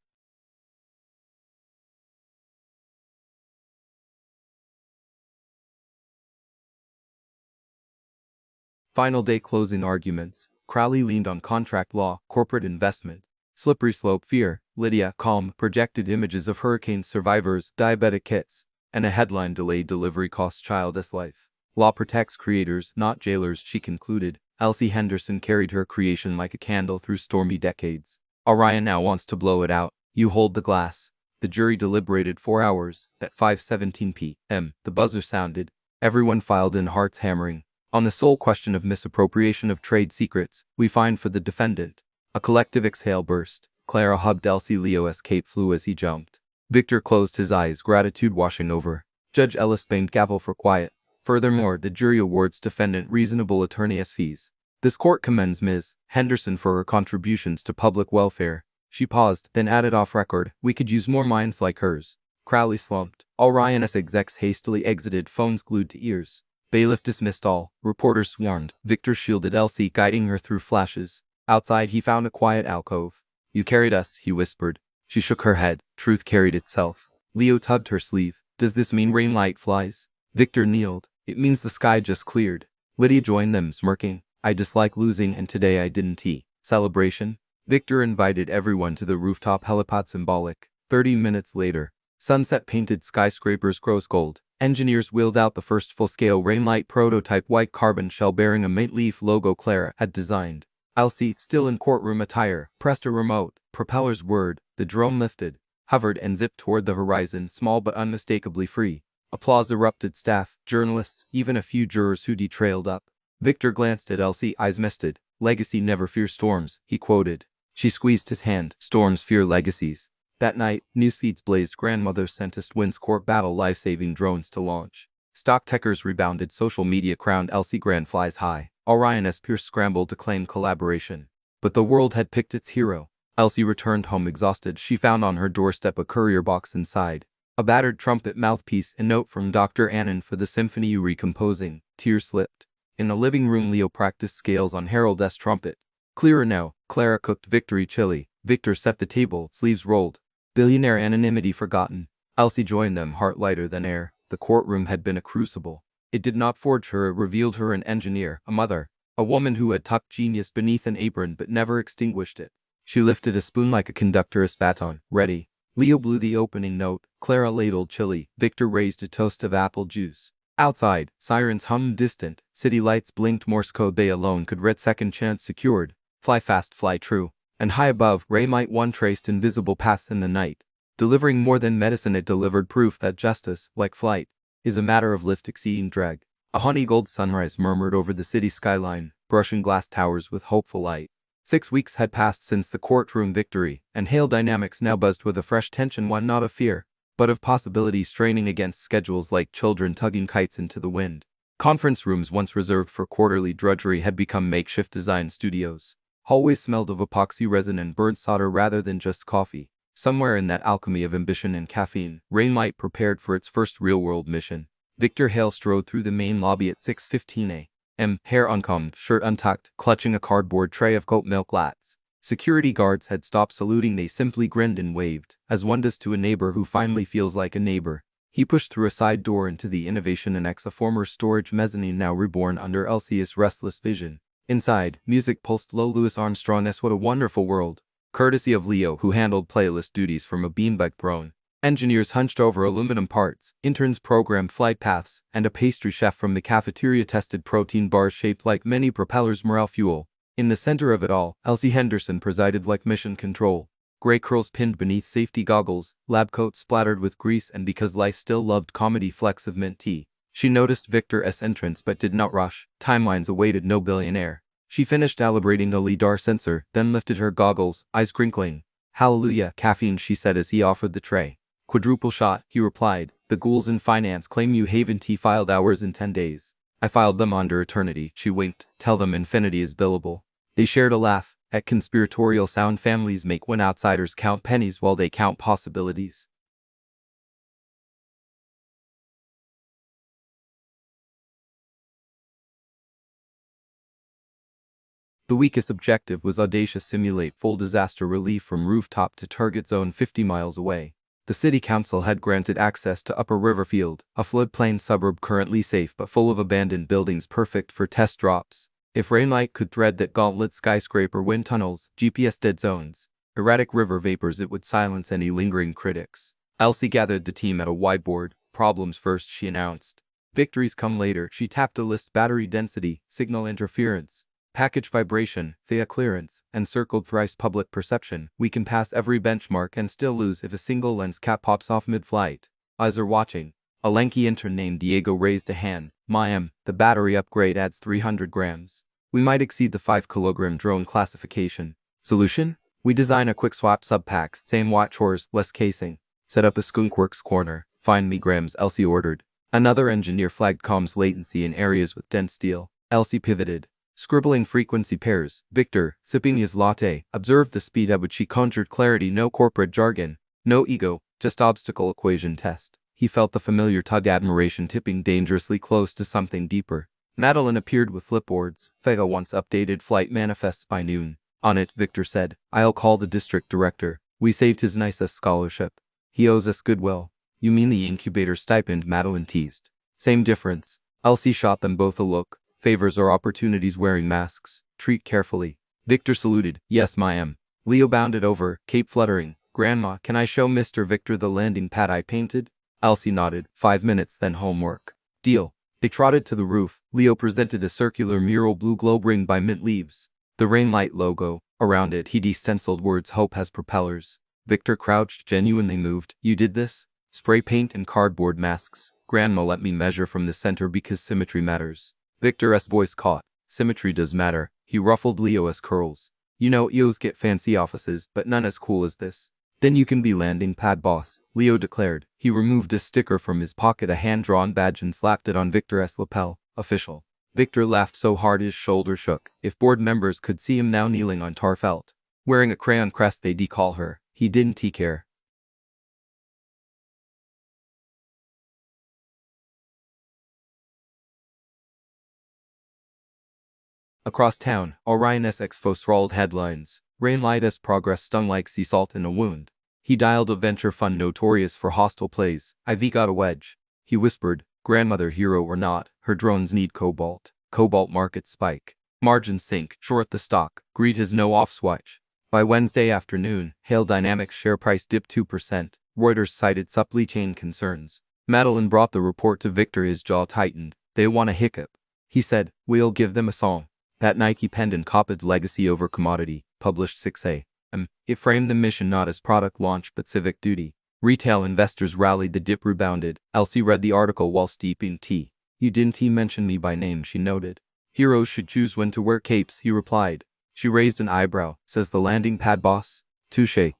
Final day, closing arguments. Crowley leaned on contract law, corporate investment. Slippery slope, fear. Lydia, calm, projected images of hurricane survivors, diabetic kits, and a headline: delayed delivery costs child's life. Law protects creators, not jailers, she concluded. Elsie Henderson carried her creation like a candle through stormy decades. Orion now wants to blow it out. You hold the glass. The jury deliberated 4 hours. At 5:17 p.m., the buzzer sounded. Everyone filed in, hearts hammering. On the sole question of misappropriation of trade secrets, we find for the defendant. A collective exhale burst. Clara hugged Elsie. Leo's cape flew as he jumped. Victor closed his eyes, gratitude washing over. Judge Ellis banged gavel for quiet. Furthermore, the jury awards defendant reasonable attorney's fees. This court commends Ms. Henderson for her contributions to public welfare. She paused, then added off record, we could use more minds like hers. Crowley slumped. All Ryan's execs hastily exited, phones glued to ears. Bailiff dismissed all. Reporters swarmed. Victor shielded Elsie, guiding her through flashes. Outside, he found a quiet alcove. You carried us, he whispered. She shook her head. Truth carried itself. Leo tugged her sleeve. Does this mean rain light flies? Victor kneeled. It means the sky just cleared. Lydia joined them, smirking. I dislike losing, and today I didn't. Celebration? Victor invited everyone to the rooftop helipad. Symbolic. 30 minutes later. Sunset-painted skyscrapers rose gold. Engineers wheeled out the first full-scale rainlight prototype, white carbon shell bearing a mint leaf logo Clara had designed. Elsie, still in courtroom attire, pressed a remote. Propellers whirred. The drone lifted, hovered, and zipped toward the horizon, small but unmistakably free. Applause erupted. Staff, journalists, even a few jurors who trailed up. Victor glanced at Elsie, eyes misted. Legacy never fears storms, he quoted. She squeezed his hand. Storms fear legacies. That night, newsfeeds blazed. Grandmother sent us Winds Court battle life-saving drones to launch. Stock techers rebounded. Social media crowned Elsie grand flies high. Orion S. Pierce scrambled to claim collaboration. But the world had picked its hero. Elsie returned home exhausted. She found on her doorstep a courier box inside. A battered trumpet mouthpiece, a note from Dr. Annan for the symphony you recomposing. Tears slipped. In the living room, Leo practiced scales on Harold S. trumpet. Clearer now. Clara cooked victory chili. Victor set the table, sleeves rolled. Billionaire anonymity forgotten. Elsie joined them, heart lighter than air. The courtroom had been a crucible. It did not forge her, it revealed her, an engineer, a mother, a woman who had tucked genius beneath an apron but never extinguished it. She lifted a spoon like a conductor's baton. Ready. Leo blew the opening note. Clara ladled chili. Victor raised a toast of apple juice. Outside, sirens hummed distant. City lights blinked Morse code they alone could read. Second chance secured. Fly fast, fly true. And high above, Ray might one traced invisible paths in the night. Delivering more than medicine, it delivered proof that justice, like flight, is a matter of lift exceeding drag. A honey-gold sunrise murmured over the city skyline, brushing glass towers with hopeful light. 6 weeks had passed since the courtroom victory, and Hale Dynamics now buzzed with a fresh tension, one not of fear, but of possibility, straining against schedules like children tugging kites into the wind. Conference rooms once reserved for quarterly drudgery had become makeshift design studios. Hallways smelled of epoxy resin and burnt solder rather than just coffee. Somewhere in that alchemy of ambition and caffeine, Rainlight prepared for its first real-world mission. Victor Hale strode through the main lobby at 6:15 a.m., hair uncombed, shirt untucked, clutching a cardboard tray of goat milk lattes. Security guards had stopped saluting. They simply grinned and waved, as one does to a neighbor who finally feels like a neighbor. He pushed through a side door into the Innovation Annex, a former storage mezzanine now reborn under Elsie's restless vision. Inside, music pulsed low. Louis Armstrong's What a Wonderful World, courtesy of Leo, who handled playlist duties from a beanbag throne. Engineers hunched over aluminum parts, interns programmed flight paths, and a pastry chef from the cafeteria tested protein bars shaped like mini propellers, morale fuel. In the center of it all, Elsie Henderson presided like mission control. Gray curls pinned beneath safety goggles, lab coat splattered with grease, and because life still loved comedy, flecks of mint tea. She noticed Victor's entrance but did not rush. Timelines awaited no billionaire. She finished calibrating the LIDAR sensor, then lifted her goggles, eyes crinkling. Hallelujah, caffeine, she said as he offered the tray. Quadruple shot, he replied. The ghouls in finance claim you Haven Tea filed hours in 10 days. I filed them under eternity, she winked. Tell them infinity is billable. They shared a laugh. At conspiratorial sound families make when outsiders count pennies while they count possibilities. The weakest objective was audacious: simulate full disaster relief from rooftop to target zone 50 miles away. The city council had granted access to Upper Riverfield, a floodplain suburb currently safe but full of abandoned buildings perfect for test drops. If Rainlight could thread that gauntlet, skyscraper wind tunnels, GPS dead zones, erratic river vapors, it would silence any lingering critics. Elsie gathered the team at a whiteboard. Problems first, she announced. Victories come later. She tapped a list: battery density, signal interference, package vibration, Thea clearance, and circled thrice public perception. We can pass every benchmark and still lose if a single lens cap pops off mid-flight. Eyes are watching. A lanky intern named Diego raised a hand. "Ma'am, the battery upgrade adds 300 grams. We might exceed the 5-kilogram drone classification. Solution? We design a quick swap subpack, same watch horse, less casing. Set up a skunkworks corner. Find me grams," Elsie ordered. Another engineer flagged comms latency in areas with dense steel. Elsie pivoted, scribbling frequency pairs. Victor, sipping his latte, observed the speed at which she conjured clarity. No corporate jargon, no ego, just obstacle equation test. He felt the familiar tug, admiration tipping dangerously close to something deeper. Madeline appeared with flipboards. "Fega wants updated flight manifests by noon. On it," Victor said. "I'll call the district director. We saved his NISA scholarship. He owes us goodwill." "You mean the incubator stipend?" Madeline teased. "Same difference." Elsie shot them both a look. "Favors or opportunities wearing masks. Treat carefully." Victor saluted. "Yes, ma'am." Leo bounded over, cape fluttering. "Grandma, can I show Mr. Victor the landing pad I painted?" Elsie nodded. 5 minutes, then homework. "Deal." They trotted to the roof. Leo presented a circular mural blue globe ringed by mint leaves. The Rainlight logo. Around it he de-stenciled words "Hope has propellers." Victor crouched, genuinely moved. "You did this?" "Spray paint and cardboard masks. Grandma let me measure from the center because symmetry matters." Victor's voice caught. "Symmetry does matter." He ruffled Leo's curls. "You know, EOs get fancy offices, but none as cool as this." "Then you can be landing pad boss," Leo declared. He removed a sticker from his pocket, a hand-drawn badge, and slapped it on Victor's lapel. "Official." Victor laughed so hard his shoulder shook. If board members could see him now kneeling on tar felt, wearing a crayon crest they'd decall her. He didn't care. Across town, Orion's Expo scrawled headlines. Rainlight's progress stung like sea salt in a wound. He dialed a venture fund notorious for hostile plays. "IV got a wedge." He whispered, "Grandmother, hero or not, her drones need cobalt." Cobalt market spike. Margins sink, short the stock. Greed has no off switch. By Wednesday afternoon, Hail Dynamics share price dipped 2%. Reuters cited supply chain concerns. Madeline brought the report to Victor, his jaw tightened. "They want a hiccup." He said, "We'll give them a song." That Nike pendant Coppad's legacy over commodity, published 6A. It framed the mission not as product launch but civic duty. Retail investors rallied, the dip rebounded. Elsie read the article while steeping tea. "You didn't mention me by name," she noted. "Heroes should choose when to wear capes," he replied. She raised an eyebrow. "Says the landing pad boss?" "Touché."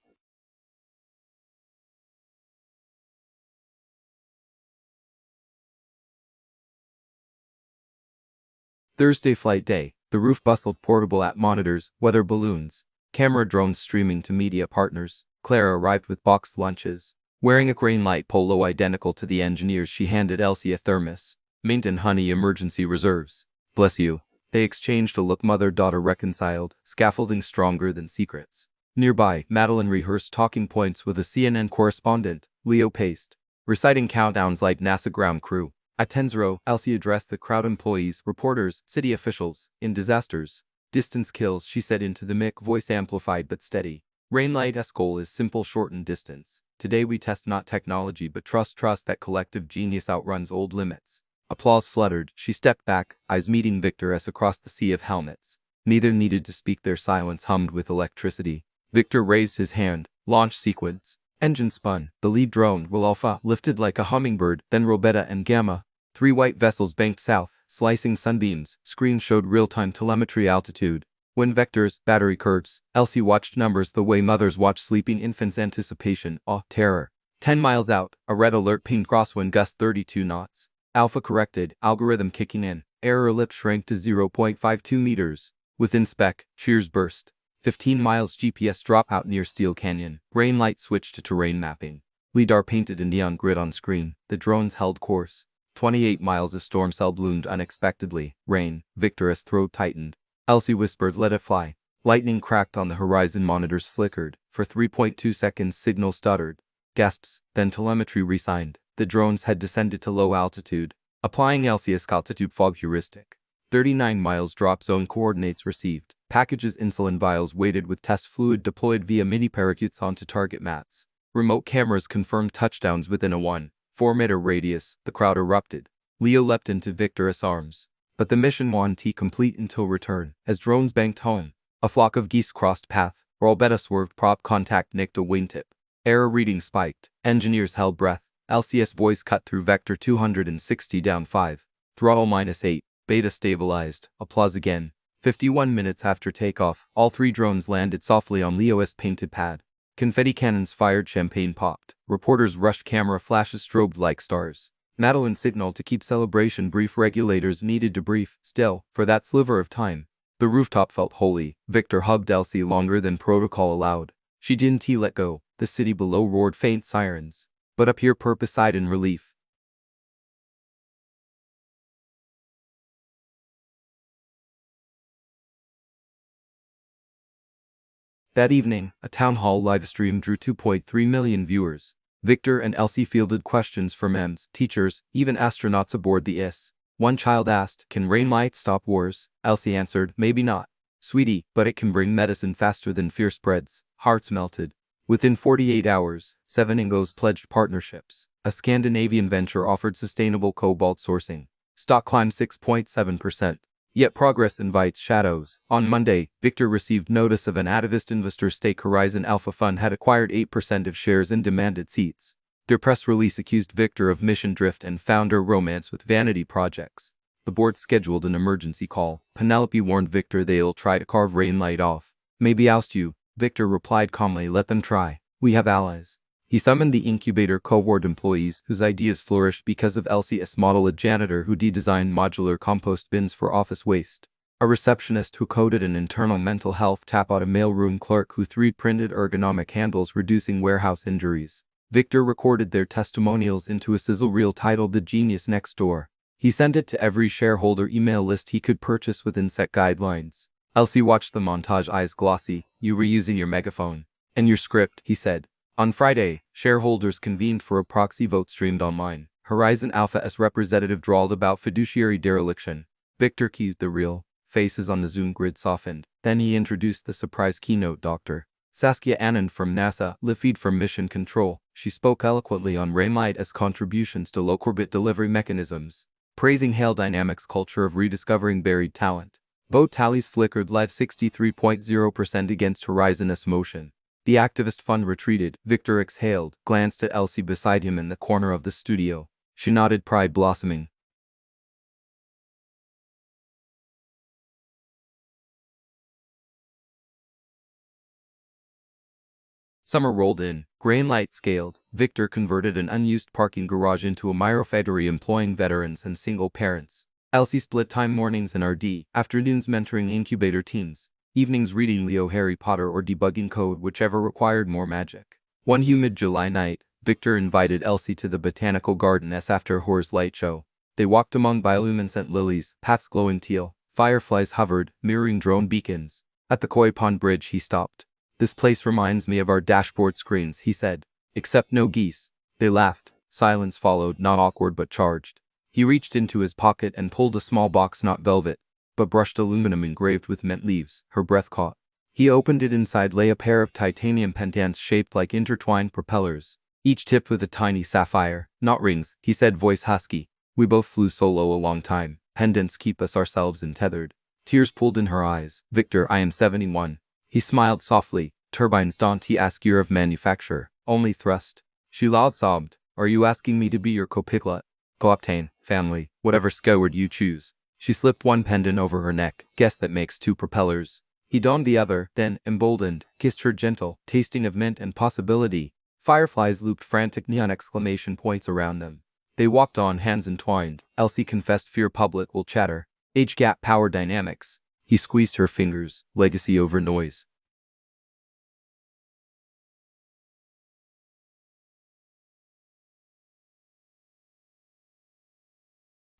Thursday flight day. The roof bustled, portable app monitors, weather balloons, camera drones streaming to media partners. Clara arrived with boxed lunches. Wearing a Rainlight polo identical to the engineer's, she handed Elsie a thermos. "Mint and honey, emergency reserves." "Bless you." They exchanged a look, mother-daughter reconciled, scaffolding stronger than secrets. Nearby, Madeline rehearsed talking points with a CNN correspondent. Leo paced, reciting countdowns like NASA ground crew. At 10:00, Elsie addressed the crowd, employees, reporters, city officials. "In disasters, distance kills," she said into the mic, voice amplified but steady. "Rainlight's goal is simple: shorten distance. Today we test not technology but trust that collective genius outruns old limits." Applause fluttered. She stepped back, eyes meeting Victor's across the sea of helmets. Neither needed to speak, their silence hummed with electricity. Victor raised his hand. Launch sequence. Engine spun. The lead drone, Will Alpha, lifted like a hummingbird, then Robetta and Gamma. 3 white vessels banked south, slicing sunbeams. Screen showed real-time telemetry, altitude, wind vectors, battery curves. Elsie watched numbers the way mothers watch sleeping infants, anticipation, awe, terror. 10 miles out, a red alert pinged, crosswind gust 32 knots. Alpha corrected, algorithm kicking in. Error ellipse shrank to 0.52 meters. Within spec, shears burst. 15 miles GPS drop out near Steel Canyon. Rainlight switched to terrain mapping. LiDAR painted a neon grid on screen. The drones held course. 28 miles, a storm cell bloomed unexpectedly. Rain. Victor's throat tightened. Elsie whispered, "Let it fly." Lightning cracked on the horizon, monitors flickered. For 3.2 seconds signal stuttered. Gasps, then telemetry resigned. The drones had descended to low altitude. Applying Elsie's altitude fog heuristic. 39 miles drop zone coordinates received. Packages, insulin vials weighted with test fluid deployed via mini parachutes onto target mats. Remote cameras confirmed touchdowns within a 1.4-meter radius. The crowd erupted. Leo leapt into Victor's arms. But the mission wasn't complete until return. As drones banked home, a flock of geese crossed path. Robetta swerved, prop contact nicked a wingtip. Error reading spiked. Engineers held breath. LCS voice cut through vector 260 down 5. Throttle -8. Beta stabilized. Applause again. 51 minutes after takeoff, all 3 drones landed softly on Leo's painted pad. Confetti cannons fired, champagne popped. Reporters rushed, camera flashes strobed like stars. Madeline signaled to keep celebration brief. Regulators needed to brief. Still, for that sliver of time, the rooftop felt holy. Victor hugged Elsie longer than protocol allowed. She didn't let go. The city below roared faint sirens. But up here purpose sighed in relief. That evening, a town hall livestream drew 2.3 million viewers. Victor and Elsie fielded questions from MEMS, teachers, even astronauts aboard the IS. One child asked, "Can rain light stop wars?" Elsie answered, "Maybe not, sweetie, but it can bring medicine faster than fear spreads." Hearts melted. Within 48 hours, 7 Ingos pledged partnerships. A Scandinavian venture offered sustainable cobalt sourcing. Stock climbed 6.7%. Yet progress invites shadows. On Monday, Victor received notice of an activist investor stake. Horizon Alpha Fund had acquired 8% of shares and demanded seats. Their press release accused Victor of mission drift and founder romance with vanity projects. The board scheduled an emergency call. Penelope warned Victor they'll try to carve Rainlight off. "Maybe oust you," Victor replied calmly. "Let them try. We have allies." He summoned the incubator cohort employees whose ideas flourished because of Elsie's model, a janitor who designed modular compost bins for office waste, a receptionist who coded an internal mental health tapout, a mailroom clerk who 3D-printed ergonomic handles reducing warehouse injuries. Victor recorded their testimonials into a sizzle reel titled "The Genius Next Door." He sent it to every shareholder email list he could purchase within set guidelines. Elsie watched the montage, eyes glossy. "You were using your megaphone and your script," he said. On Friday, shareholders convened for a proxy vote streamed online. Horizon Alpha's representative drawled about fiduciary dereliction. Victor cued the reel. Faces on the Zoom grid softened. Then he introduced the surprise keynote, Dr. Saskia Anand from NASA, Lifeed from Mission Control. She spoke eloquently on Rainlight's contributions to low-orbit delivery mechanisms, praising Hail Dynamics' culture of rediscovering buried talent. Vote tallies flickered, live 63.0% against Horizon's motion. The activist fund retreated. Victor exhaled, glanced at Elsie beside him in the corner of the studio. She nodded, pride blossoming. Summer rolled in. Grainlight scaled. Victor converted an unused parking garage into a microfactory employing veterans and single parents. Elsie split time, mornings and RD, afternoons mentoring incubator teams, evenings reading Leo Harry Potter or debugging code, whichever required more magic. One humid July night, Victor invited Elsie to the botanical garden as after Horror's light show. They walked among bioluminescent lilies, paths glowing teal. Fireflies hovered, mirroring drone beacons. At the Koi Pond Bridge he stopped. "This place reminds me of our dashboard screens," he said. "Except no geese." They laughed. Silence followed, not awkward but charged. He reached into his pocket and pulled a small box, not velvet, but brushed aluminum engraved with mint leaves. Her breath caught. He opened it. Inside lay a pair of titanium pendants shaped like intertwined propellers, each tipped with a tiny sapphire. "Not rings," he said, voice husky. "We both flew solo a long time. Pendants keep us ourselves untethered." Tears pooled in her eyes. "Victor, I am 71. He smiled softly. "Turbines don't ask year of manufacture, only thrust." She loud sobbed. "Are you asking me to be your co-pilot? Co-optane, family, whatever skyward you choose." She slipped one pendant over her neck. "Guess that makes 2 propellers." He donned the other, then, emboldened, kissed her gentle, tasting of mint and possibility. Fireflies looped frantic neon exclamation points around them. They walked on, hands entwined. Elsie confessed fear public will chatter. Age gap, power dynamics. He squeezed her fingers, legacy over noise.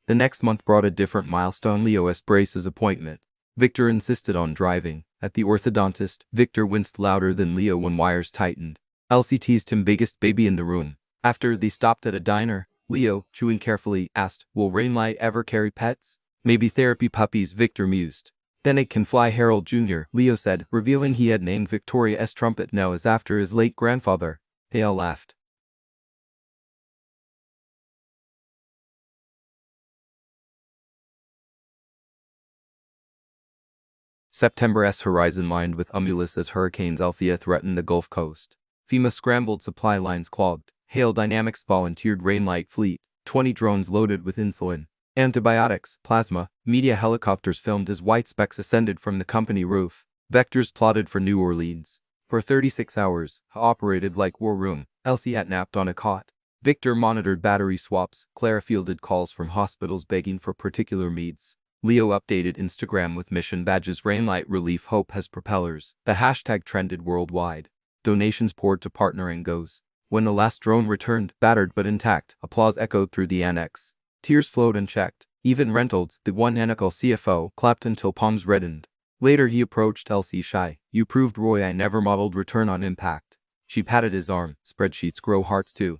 The next month brought a different milestone, Leo's braces appointment. Victor insisted on driving. At the orthodontist, Victor winced louder than Leo when wires tightened. Elsie teased him, biggest baby in the room. After they stopped at a diner, Leo, chewing carefully, asked, "Will Rainlight ever carry pets?" "Maybe therapy puppies," Victor mused. "Then it can fly." Harold Jr., Leo said, revealing he had named Victoria's trumpet Noah's after his late grandfather. They all laughed. September's horizon lined with umulus as hurricanes Althea threatened the Gulf Coast. FEMA scrambled, supply lines clogged. Hail Dynamics volunteered Rainlight Fleet, 20 drones loaded with insulin, antibiotics, plasma, media helicopters filmed as white specks ascended from the company roof. Vectors plotted for New Orleans. For 36 hours, operated like war room. Elsie had napped on a cot. Victor monitored battery swaps. Clara fielded calls from hospitals begging for particular needs. Leo updated Instagram with mission badges. Rainlight Relief Hope has propellers. The hashtag trended worldwide. Donations poured to partner and goes. When the last drone returned, battered but intact, applause echoed through the annex. Tears flowed unchecked. Even Reynolds, the one Anacal CFO, clapped until palms reddened. Later he approached Elsie shy. You proved Roy I never modeled return on impact. She patted his arm. Spreadsheets grow hearts too.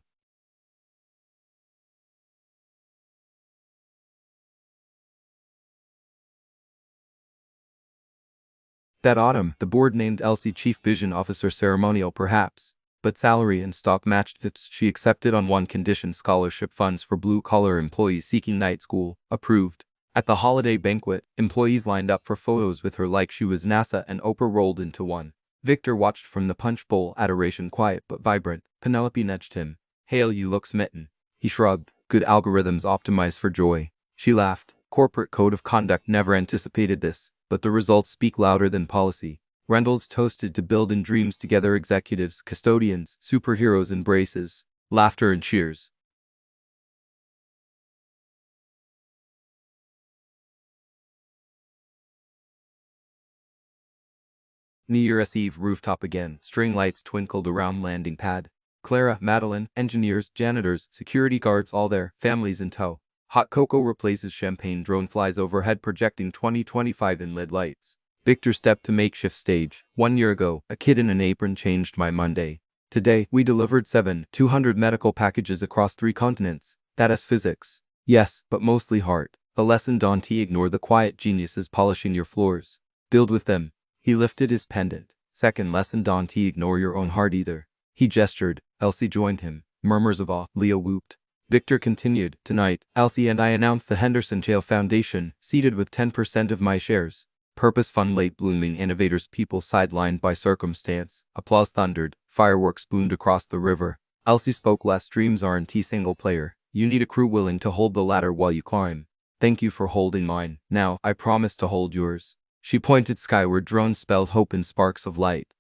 That autumn, the board named Elsie Chief Vision Officer, ceremonial perhaps, but salary and stock matched this. She accepted on one condition: scholarship funds for blue-collar employees seeking night school, approved. At the holiday banquet, employees lined up for photos with her like she was NASA and Oprah rolled into one. Victor watched from the punch bowl, adoration quiet but vibrant. Penelope nudged him. Hail, you look smitten. He shrugged. Good algorithms optimize for joy. She laughed. Corporate code of conduct never anticipated this, but the results speak louder than policy. Reynolds toasted to build in dreams together. Executives, custodians, superheroes, embraces, laughter and cheers. New Year's Eve rooftop again. String lights twinkled around landing pad. Clara, Madeline, engineers, janitors, security guards all there, families in tow. Hot cocoa replaces champagne. Drone flies overhead projecting 2025 in LED lights. Victor stepped to makeshift stage. 1 year ago, a kid in an apron changed my Monday. Today, we delivered 200 medical packages across 3 continents. That is physics. Yes, but mostly heart. A lesson Dante: ignore the quiet geniuses polishing your floors. Build with them. He lifted his pendant. Second lesson Dante: ignore your own heart either. He gestured. Elsie joined him. Murmurs of awe. Leo whooped. Victor continued. Tonight, Elsie and I announced the Henderson Jail Foundation, seated with 10% of my shares. Purpose fund, late blooming innovators, people sidelined by circumstance. Applause thundered. Fireworks boomed across the river. Elsie spoke less. Dreams aren't single player. You need a crew willing to hold the ladder while you climb. Thank you for holding mine. Now, I promise to hold yours. She pointed skyward. Drones spelled hope in sparks of light.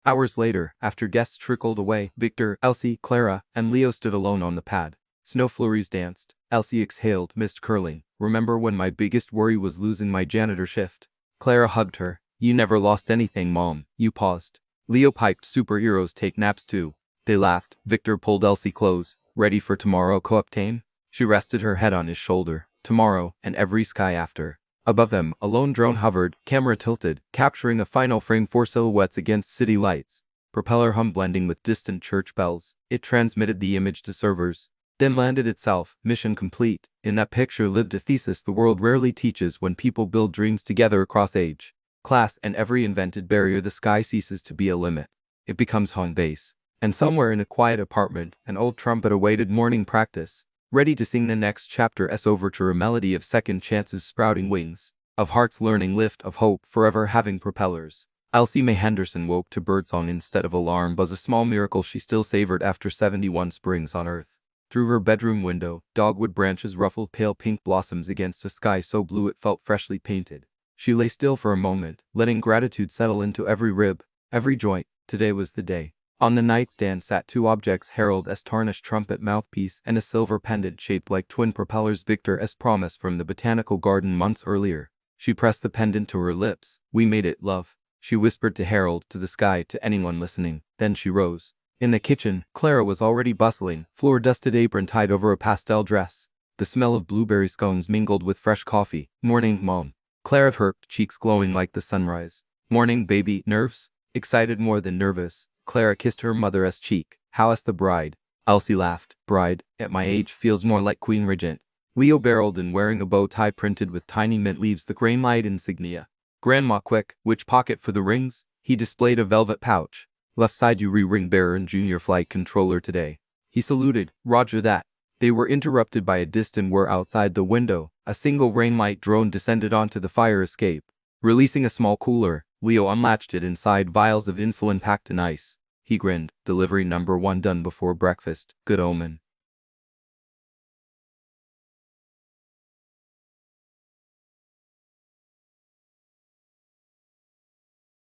Hours later, after guests trickled away, Victor, Elsie, Clara, and Leo stood alone on the pad. Snow flurries danced. Elsie exhaled, mist curling. Remember when my biggest worry was losing my janitor shift? Clara hugged her. You never lost anything, Mom. You paused. Leo piped, superheroes take naps too. They laughed. Victor pulled Elsie close. Ready for tomorrow, co-obtain? She rested her head on his shoulder. Tomorrow, and every sky after. Above them, a lone drone hovered, camera tilted, capturing a final frame. 4 silhouettes against city lights. Propeller hum blending with distant church bells. It transmitted the image to servers. Then landed itself, mission complete. In that picture lived a thesis the world rarely teaches: when people build dreams together across age, class, and every invented barrier, the sky ceases to be a limit. It becomes home base. And somewhere in a quiet apartment, an old trumpet awaited morning practice, ready to sing the next chapter's overture, a melody of second chances sprouting wings, of hearts learning lift, of hope forever having propellers. Elsie Mae Henderson woke to birdsong instead of alarm buzz, a small miracle she still savored after 71 springs on Earth. Through her bedroom window, dogwood branches ruffled pale pink blossoms against a sky so blue it felt freshly painted. She lay still for a moment, letting gratitude settle into every rib, every joint. Today was the day. On the nightstand sat 2 objects: Harold's tarnished trumpet mouthpiece and a silver pendant shaped like twin propellers, Victor's promise from the botanical garden months earlier. She pressed the pendant to her lips. We made it, love. She whispered to Harold, to the sky, to anyone listening. Then she rose. In the kitchen, Clara was already bustling, floor-dusted apron tied over a pastel dress. The smell of blueberry scones mingled with fresh coffee. Morning, Mom. Clara herped, cheeks glowing like the sunrise. Morning, baby. Nerves? Excited more than nervous. Clara kissed her mother's cheek. How's the bride? Elsie laughed. Bride, at my age, feels more like Queen Regent. Leo barreled in, wearing a bow tie printed with tiny mint leaves, the Grainlight insignia. Grandma, quick, which pocket for the rings? He displayed a velvet pouch. Left side, you re-ring bearer and junior flight controller today. He saluted. Roger that. They were interrupted by a distant whir outside the window. A single rainlight drone descended onto the fire escape. Releasing a small cooler, Leo unlatched it. Inside vials of insulin packed in ice. He grinned. Delivery number 1 done before breakfast. Good omen.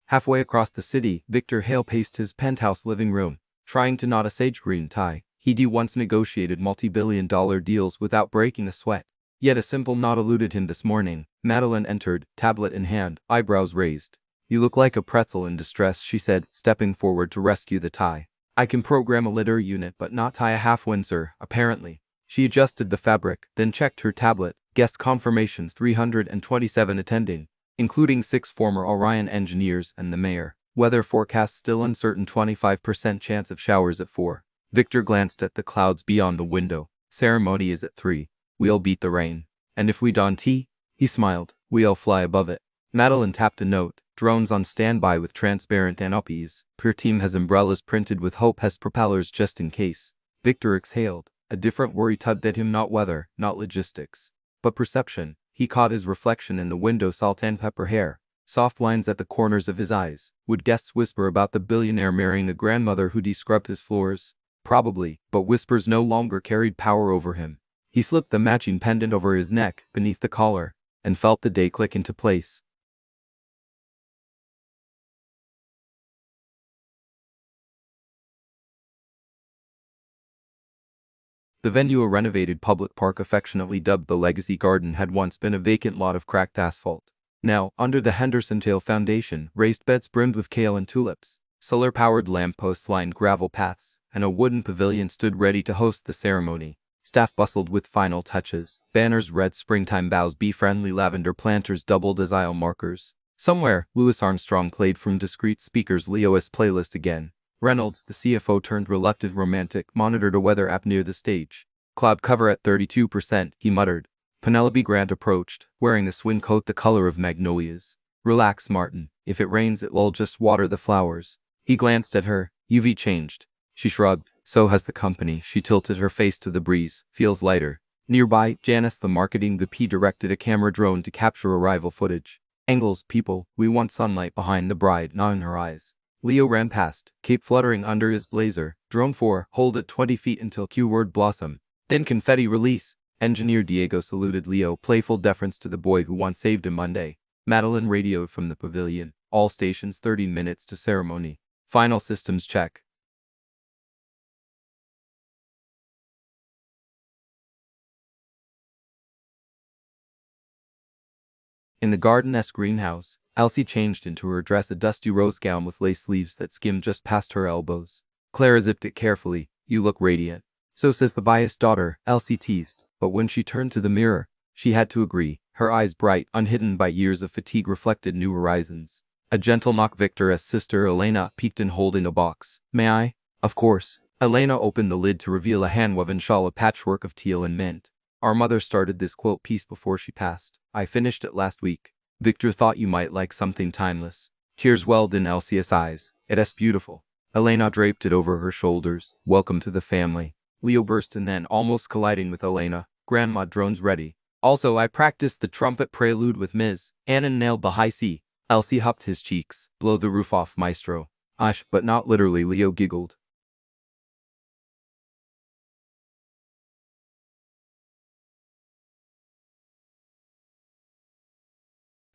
Halfway across the city, Victor Hale paced his penthouse living room, trying to knot a sage green tie. He'd once negotiated multi-billion-dollar deals without breaking a sweat. Yet a simple knot eluded him this morning. Madeline entered, tablet in hand, eyebrows raised. "You look like a pretzel in distress," she said, stepping forward to rescue the tie. "I can program a litter unit but not tie a half-Windsor, apparently." She adjusted the fabric, then checked her tablet. Guest confirmations 327 attending, including 6 former Orion engineers and the mayor. Weather forecast still uncertain, 25% chance of showers at 4. Victor glanced at the clouds beyond the window. "Ceremony is at 3. We'll beat the rain. And if we don tea?" He smiled. "We'll fly above it." Madeline tapped a note. "Drones on standby with transparent canopies. Per team has umbrellas printed with hope has propellers just in case." Victor exhaled. A different worry tugged at him, not weather, not logistics, but perception. He caught his reflection in the window, salt and pepper hair, soft lines at the corners of his eyes. Would guests whisper about the billionaire marrying a grandmother who descrubbed his floors? Probably, but whispers no longer carried power over him. He slipped the matching pendant over his neck, beneath the collar, and felt the day click into place. The venue, a renovated public park affectionately dubbed the Legacy Garden, had once been a vacant lot of cracked asphalt. Now, under the Henderson-Tail Foundation, raised beds brimmed with kale and tulips, solar-powered lampposts lined gravel paths, and a wooden pavilion stood ready to host the ceremony. Staff bustled with final touches. Banners read "Springtime Vows Be Friendly." Lavender planters doubled as aisle markers. Somewhere, Louis Armstrong played from discreet speakers Leo's playlist again. Reynolds, the CFO turned reluctant romantic, monitored a weather app near the stage. "Cloud cover at 32%, he muttered. Penelope Grant approached, wearing a swing coat the color of magnolias. "Relax, Martin. If it rains, it'll just water the flowers." He glanced at her. "UV changed." She shrugged. "So has the company." She tilted her face to the breeze. "Feels lighter." Nearby, Janice, the marketing VP, directed a camera drone to capture arrival footage. "Angles, people. We want sunlight behind the bride, not in her eyes." Leo ran past, cape fluttering under his blazer. "Drone 4, hold at 20 feet until Q-word blossom. Then confetti release." Engineer Diego saluted Leo, playful deference to the boy who once saved him Monday. Madeline radioed from the pavilion. "All stations, 30 minutes to ceremony. Final systems check." In the garden-esque greenhouse, Elsie changed into her dress, a dusty rose gown with lace sleeves that skimmed just past her elbows. Clara zipped it carefully. "You look radiant." "So says the biased daughter," Elsie teased, but when she turned to the mirror, she had to agree. Her eyes, bright, unhidden by years of fatigue, reflected new horizons. A gentle knock. Victor's sister Elena peeked in, holding a box. "May I?" "Of course." Elena opened the lid to reveal a hand-woven shawl, a patchwork of teal and mint. "Our mother started this quilt piece before she passed. I finished it last week. Victor thought you might like something timeless." Tears welled in Elsie's eyes. "It's beautiful." Elena draped it over her shoulders. "Welcome to the family." Leo burst in, then, almost colliding with Elena. "Grandma, drone's ready. Also, I practiced the trumpet prelude with Ms. Annan, nailed the high C." Elsie huffed his cheeks. "Blow the roof off, maestro." "Ush, but not literally," Leo giggled.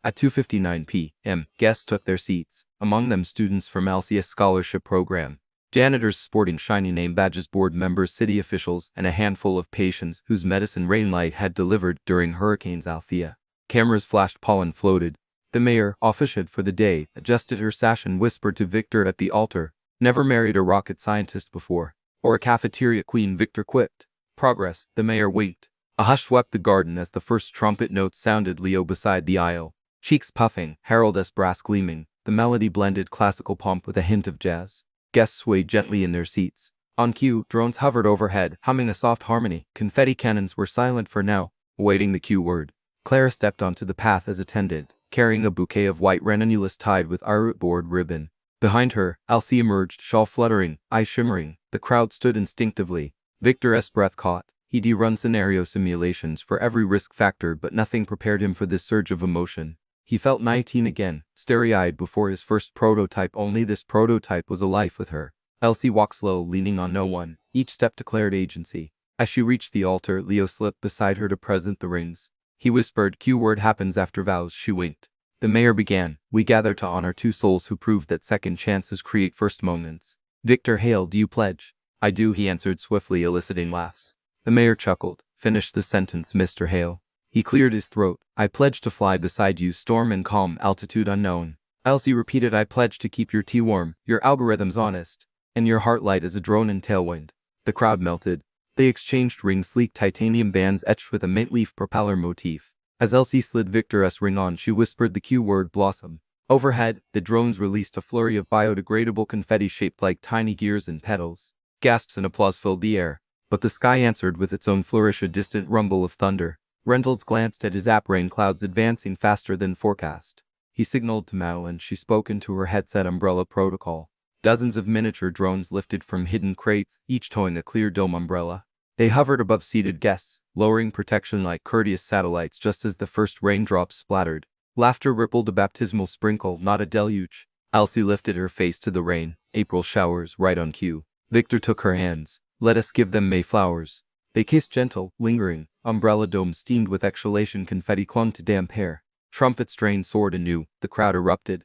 At 2:59 p.m., guests took their seats, among them students from Elsie's scholarship program, janitors sporting shiny name badges, board members, city officials, and a handful of patients whose medicine Rainlight had delivered during Hurricanes Althea. Cameras flashed, pollen floated. The mayor, officiated for the day, adjusted her sash and whispered to Victor at the altar. "Never married a rocket scientist before. Or a cafeteria queen," Victor quipped. "Progress," the mayor winked. A hush swept the garden as the first trumpet notes sounded. Leo beside the aisle, cheeks puffing, Harold's brass gleaming. The melody blended classical pomp with a hint of jazz. Guests swayed gently in their seats. On cue, drones hovered overhead, humming a soft harmony. Confetti cannons were silent for now, awaiting the cue word. Clara stepped onto the path as attendant, carrying a bouquet of white ranunculus tied with iroquois board ribbon. Behind her, Elsie emerged, shawl fluttering, eyes shimmering. The crowd stood instinctively. Victor's breath caught. He'd run scenario simulations for every risk factor, but nothing prepared him for this surge of emotion. He felt 19 again, starry-eyed before his first prototype, only this prototype was alive with her. Elsie walked slow, leaning on no one. Each step declared agency. As she reached the altar, Leo slipped beside her to present the rings. He whispered, "Q word happens after vows." She winked. The mayor began, "We gather to honor two souls who proved that second chances create first moments. Victor Hale, do you pledge?" "I do," he answered swiftly, eliciting laughs. The mayor chuckled. "Finish the sentence, Mr. Hale." He cleared his throat. "I pledge to fly beside you, storm and calm, altitude unknown." Elsie repeated, "I pledge to keep your tea warm, your algorithms honest, and your heart light as a drone in tailwind." The crowd melted. They exchanged rings, sleek titanium bands etched with a mint leaf propeller motif. As Elsie slid Victor's ring on, she whispered the cue word, "Blossom." Overhead, the drones released a flurry of biodegradable confetti shaped like tiny gears and petals. Gasps and applause filled the air. But the sky answered with its own flourish, a distant rumble of thunder. Reynolds glanced at his app, rain clouds advancing faster than forecast. He signaled to Madeline. She spoke into her headset, umbrella protocol. Dozens of miniature drones lifted from hidden crates, each towing a clear dome umbrella. They hovered above seated guests, lowering protection like courteous satellites just as the first raindrops splattered. Laughter rippled, a baptismal sprinkle, not a deluge. Elsie lifted her face to the rain. April showers, right on cue. Victor took her hands. "Let us give them Mayflowers." They kissed, gentle, lingering. Umbrella domes steamed with exhalation, confetti clung to damp hair. Trumpet strain soared anew. The crowd erupted.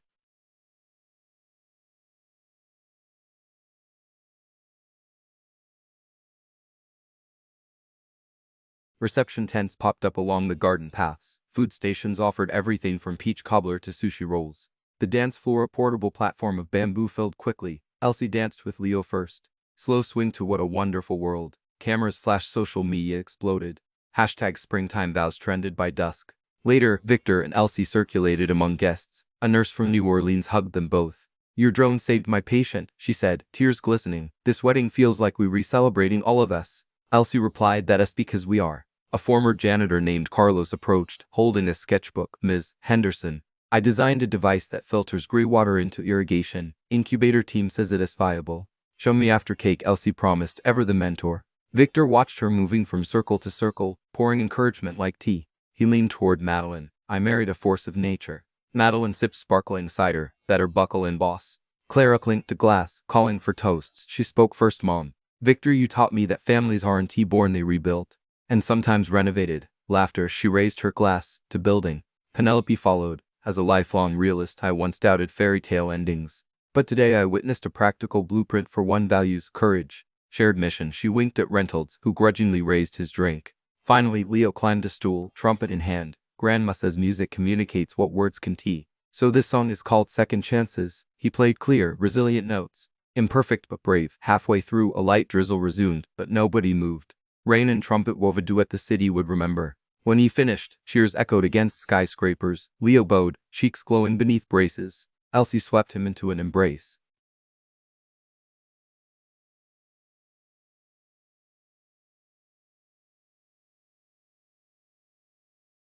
Reception tents popped up along the garden paths. Food stations offered everything from peach cobbler to sushi rolls. The dance floor, a portable platform of bamboo, filled quickly. Elsie danced with Leo first. Slow swing to What a Wonderful World. Cameras flashed, social media exploded. Hashtag springtime vows trended by dusk. Later, Victor and Elsie circulated among guests. A nurse from New Orleans hugged them both. "Your drone saved my patient," she said, tears glistening. "This wedding feels like we re-celebrating all of us." Elsie replied, "That us because we are." A former janitor named Carlos approached, holding a sketchbook. "Ms. Henderson, I designed a device that filters gray water into irrigation. Incubator team says it is viable. Show me after cake," Elsie promised, ever the mentor. Victor watched her moving from circle to circle, pouring encouragement like tea. He leaned toward Madeline. "I married a force of nature." Madeline sipped sparkling cider. "Better buckle in, boss." Clara clinked a glass, calling for toasts. She spoke first. "Mom. Victor, you taught me that families aren't born, they rebuilt. And sometimes renovated." Laughter. She raised her glass to building. Penelope followed. "As a lifelong realist, I once doubted fairy tale endings. But today I witnessed a practical blueprint for one: values, courage, shared mission." She winked at Reynolds, who grudgingly raised his drink. Finally, Leo climbed a stool, trumpet in hand. "Grandma says music communicates what words can tee. So this song is called Second Chances." He played clear, resilient notes. Imperfect but brave. Halfway through, a light drizzle resumed, but nobody moved. Rain and trumpet wove a duet the city would remember. When he finished, cheers echoed against skyscrapers. Leo bowed, cheeks glowing beneath braces. Elsie swept him into an embrace.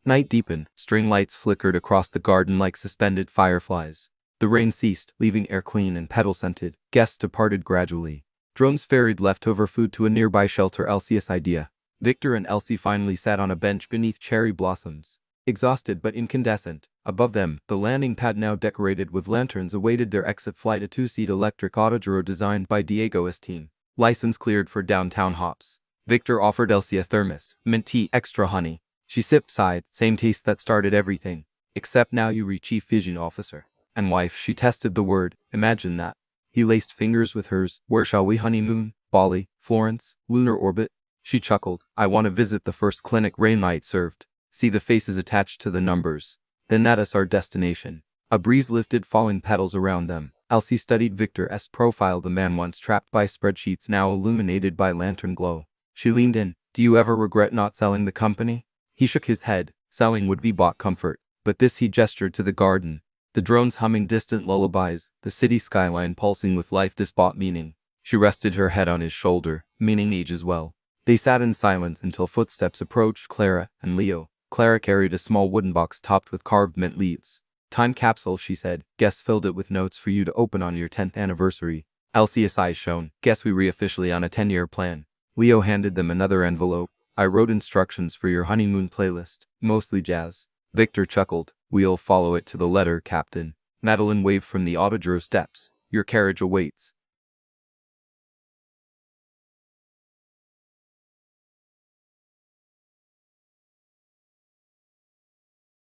Night deepened. String lights flickered across the garden like suspended fireflies. The rain ceased, leaving air clean and petal-scented. Guests departed gradually. Drones ferried leftover food to a nearby shelter. Elsie's idea. Victor and Elsie finally sat on a bench beneath cherry blossoms. Exhausted but incandescent. Above them, the landing pad, now decorated with lanterns, awaited their exit flight, a two-seat electric autogyro designed by Diego's team. License cleared for downtown hops. Victor offered Elsie a thermos. "Mint tea, extra honey." She sipped, sighed. "Same taste that started everything. Except now you read Chief Vision Officer." "And wife," she tested the word. "Imagine that." He laced fingers with hers. "Where shall we honeymoon? Bali, Florence, lunar orbit?" She chuckled. "I want to visit the first clinic rain light served. See the faces attached to the numbers. Then that is our destination." A breeze lifted falling petals around them. Elsie studied Victor's profile, the man once trapped by spreadsheets, now illuminated by lantern glow. She leaned in. "Do you ever regret not selling the company?" He shook his head. Selling would be bought comfort. But this, he gestured to the garden. The drones humming distant lullabies, the city skyline pulsing with life. This bought meaning. She rested her head on his shoulder. Meaning ages well. They sat in silence until footsteps approached Clara and Leo. Clara carried a small wooden box topped with carved mint leaves. "Time capsule," she said. "Guess filled it with notes for you to open on your 10th anniversary." Elsie's eyes shone. "Guess we re-officially on a 10-year plan." Leo handed them another envelope. I wrote instructions for your honeymoon playlist, mostly jazz. Victor chuckled. We'll follow it to the letter, Captain. Madeline waved from the autodromo steps. Your carriage awaits.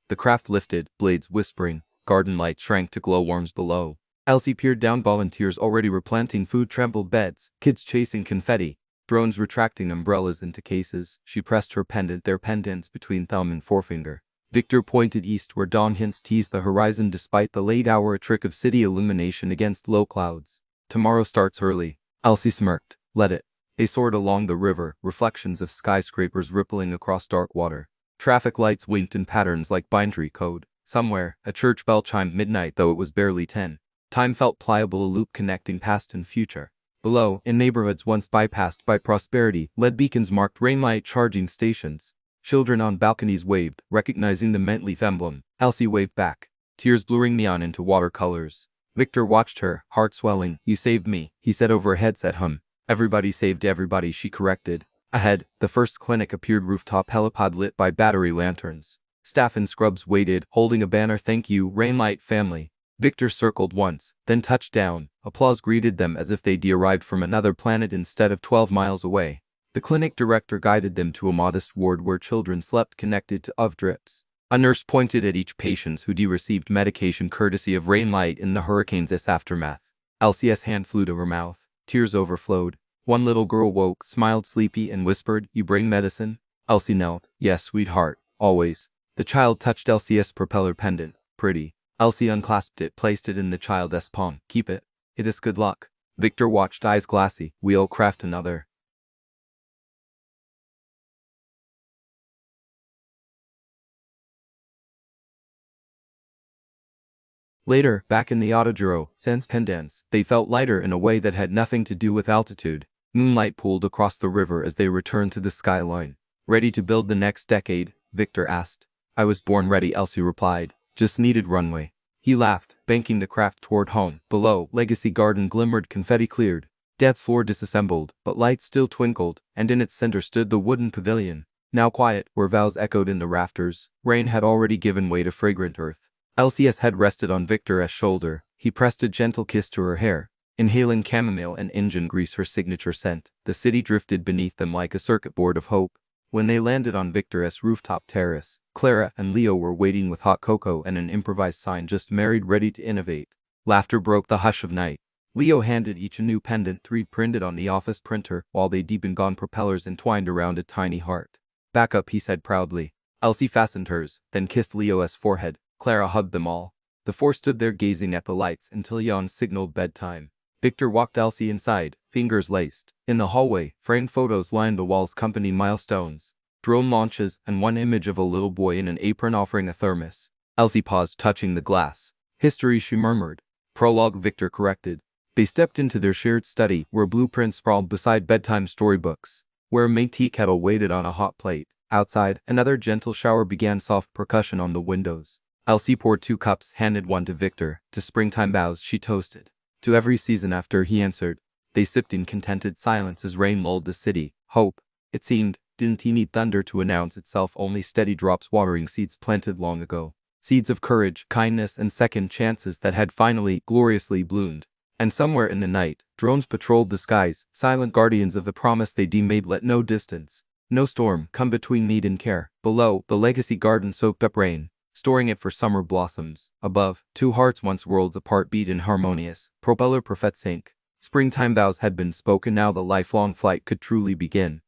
The craft lifted, blades whispering. Garden light shrank to glowworms below. Elsie peered down. Volunteers already replanting food trampled beds, kids chasing confetti, drones retracting umbrellas into cases. She pressed her pendant, their pendants between thumb and forefinger. Victor pointed east where dawn hints teased the horizon despite the late hour, a trick of city illumination against low clouds. Tomorrow starts early. Elsie smirked. Let it. They soared along the river, reflections of skyscrapers rippling across dark water. Traffic lights winked in patterns like binary code. Somewhere, a church bell chimed midnight though it was barely 10. Time felt pliable, a loop connecting past and future. Below, in neighborhoods once bypassed by prosperity, LED beacons marked rainlight charging stations. Children on balconies waved, recognizing the mint leaf emblem. Elsie waved back, tears bluring neon into watercolors. Victor watched her, heart swelling. You saved me, he said over a headset hum. Everybody saved everybody, she corrected. Ahead, the first clinic appeared, rooftop helipad lit by battery lanterns. Staff in scrubs waited, holding a banner, thank you, Rainlight family. Victor circled once, then touched down. Applause greeted them as if they'd arrived from another planet instead of 12 miles away. The clinic director guided them to a modest ward where children slept connected to UV drips. A nurse pointed at each patient who'd received medication courtesy of Rainlight in the hurricane's aftermath. Elsie's hand flew to her mouth. Tears overflowed. One little girl woke, smiled sleepy, and whispered, You bring medicine? Elsie knelt. Yes, sweetheart, always. The child touched Elsie's propeller pendant. Pretty. Elsie unclasped it, placed it in the child's palm. Keep it. It is good luck. Victor watched, eyes glassy. We'll craft another. Later, back in the autodromo, sans pendants, they felt lighter in a way that had nothing to do with altitude. Moonlight pooled across the river as they returned to the skyline. Ready to build the next decade? Victor asked. I was born ready, Elsie replied. Just needed runway. He laughed, banking the craft toward home. Below, Legacy Garden glimmered, confetti cleared. Death floor disassembled, but lights still twinkled, and in its center stood the wooden pavilion. Now quiet, where vows echoed in the rafters. Rain had already given way to fragrant earth. Elsie's head rested on Victor's shoulder. He pressed a gentle kiss to her hair, inhaling chamomile and engine grease, her signature scent. The city drifted beneath them like a circuit board of hope. When they landed on Victor's rooftop terrace, Clara and Leo were waiting with hot cocoa and an improvised sign, just married, ready to innovate. Laughter broke the hush of night. Leo handed each a new pendant, 3D printed on the office printer, while they deep and gone propellers entwined around a tiny heart. Back up, he said proudly. Elsie fastened hers, then kissed Leo's forehead. Clara hugged them all. The four stood there gazing at the lights until yawn signaled bedtime. Victor walked Elsie inside, fingers laced. In the hallway, framed photos lined the walls, company milestones, drone launches, and one image of a little boy in an apron offering a thermos. Elsie paused, touching the glass. History, she murmured. Prologue, Victor corrected. They stepped into their shared study, where blueprints sprawled beside bedtime storybooks, where a made tea kettle waited on a hot plate. Outside, another gentle shower began, soft percussion on the windows. Elsie poured 2 cups, handed one to Victor. To springtime vows, she toasted. To every season after, he answered. They sipped in contented silence as rain lulled the city. Hope, it seemed, didn't need thunder to announce itself, only steady drops watering seeds planted long ago. Seeds of courage, kindness, and second chances that had finally, gloriously bloomed. And somewhere in the night, drones patrolled the skies, silent guardians of the promise they deemed let no distance, no storm, come between need and care. Below, the Legacy Garden soaked up rain, storing it for summer blossoms. Above, 2 hearts once worlds apart beat in harmonious, propeller perfect sync. Springtime vows had been spoken, now the lifelong flight could truly begin.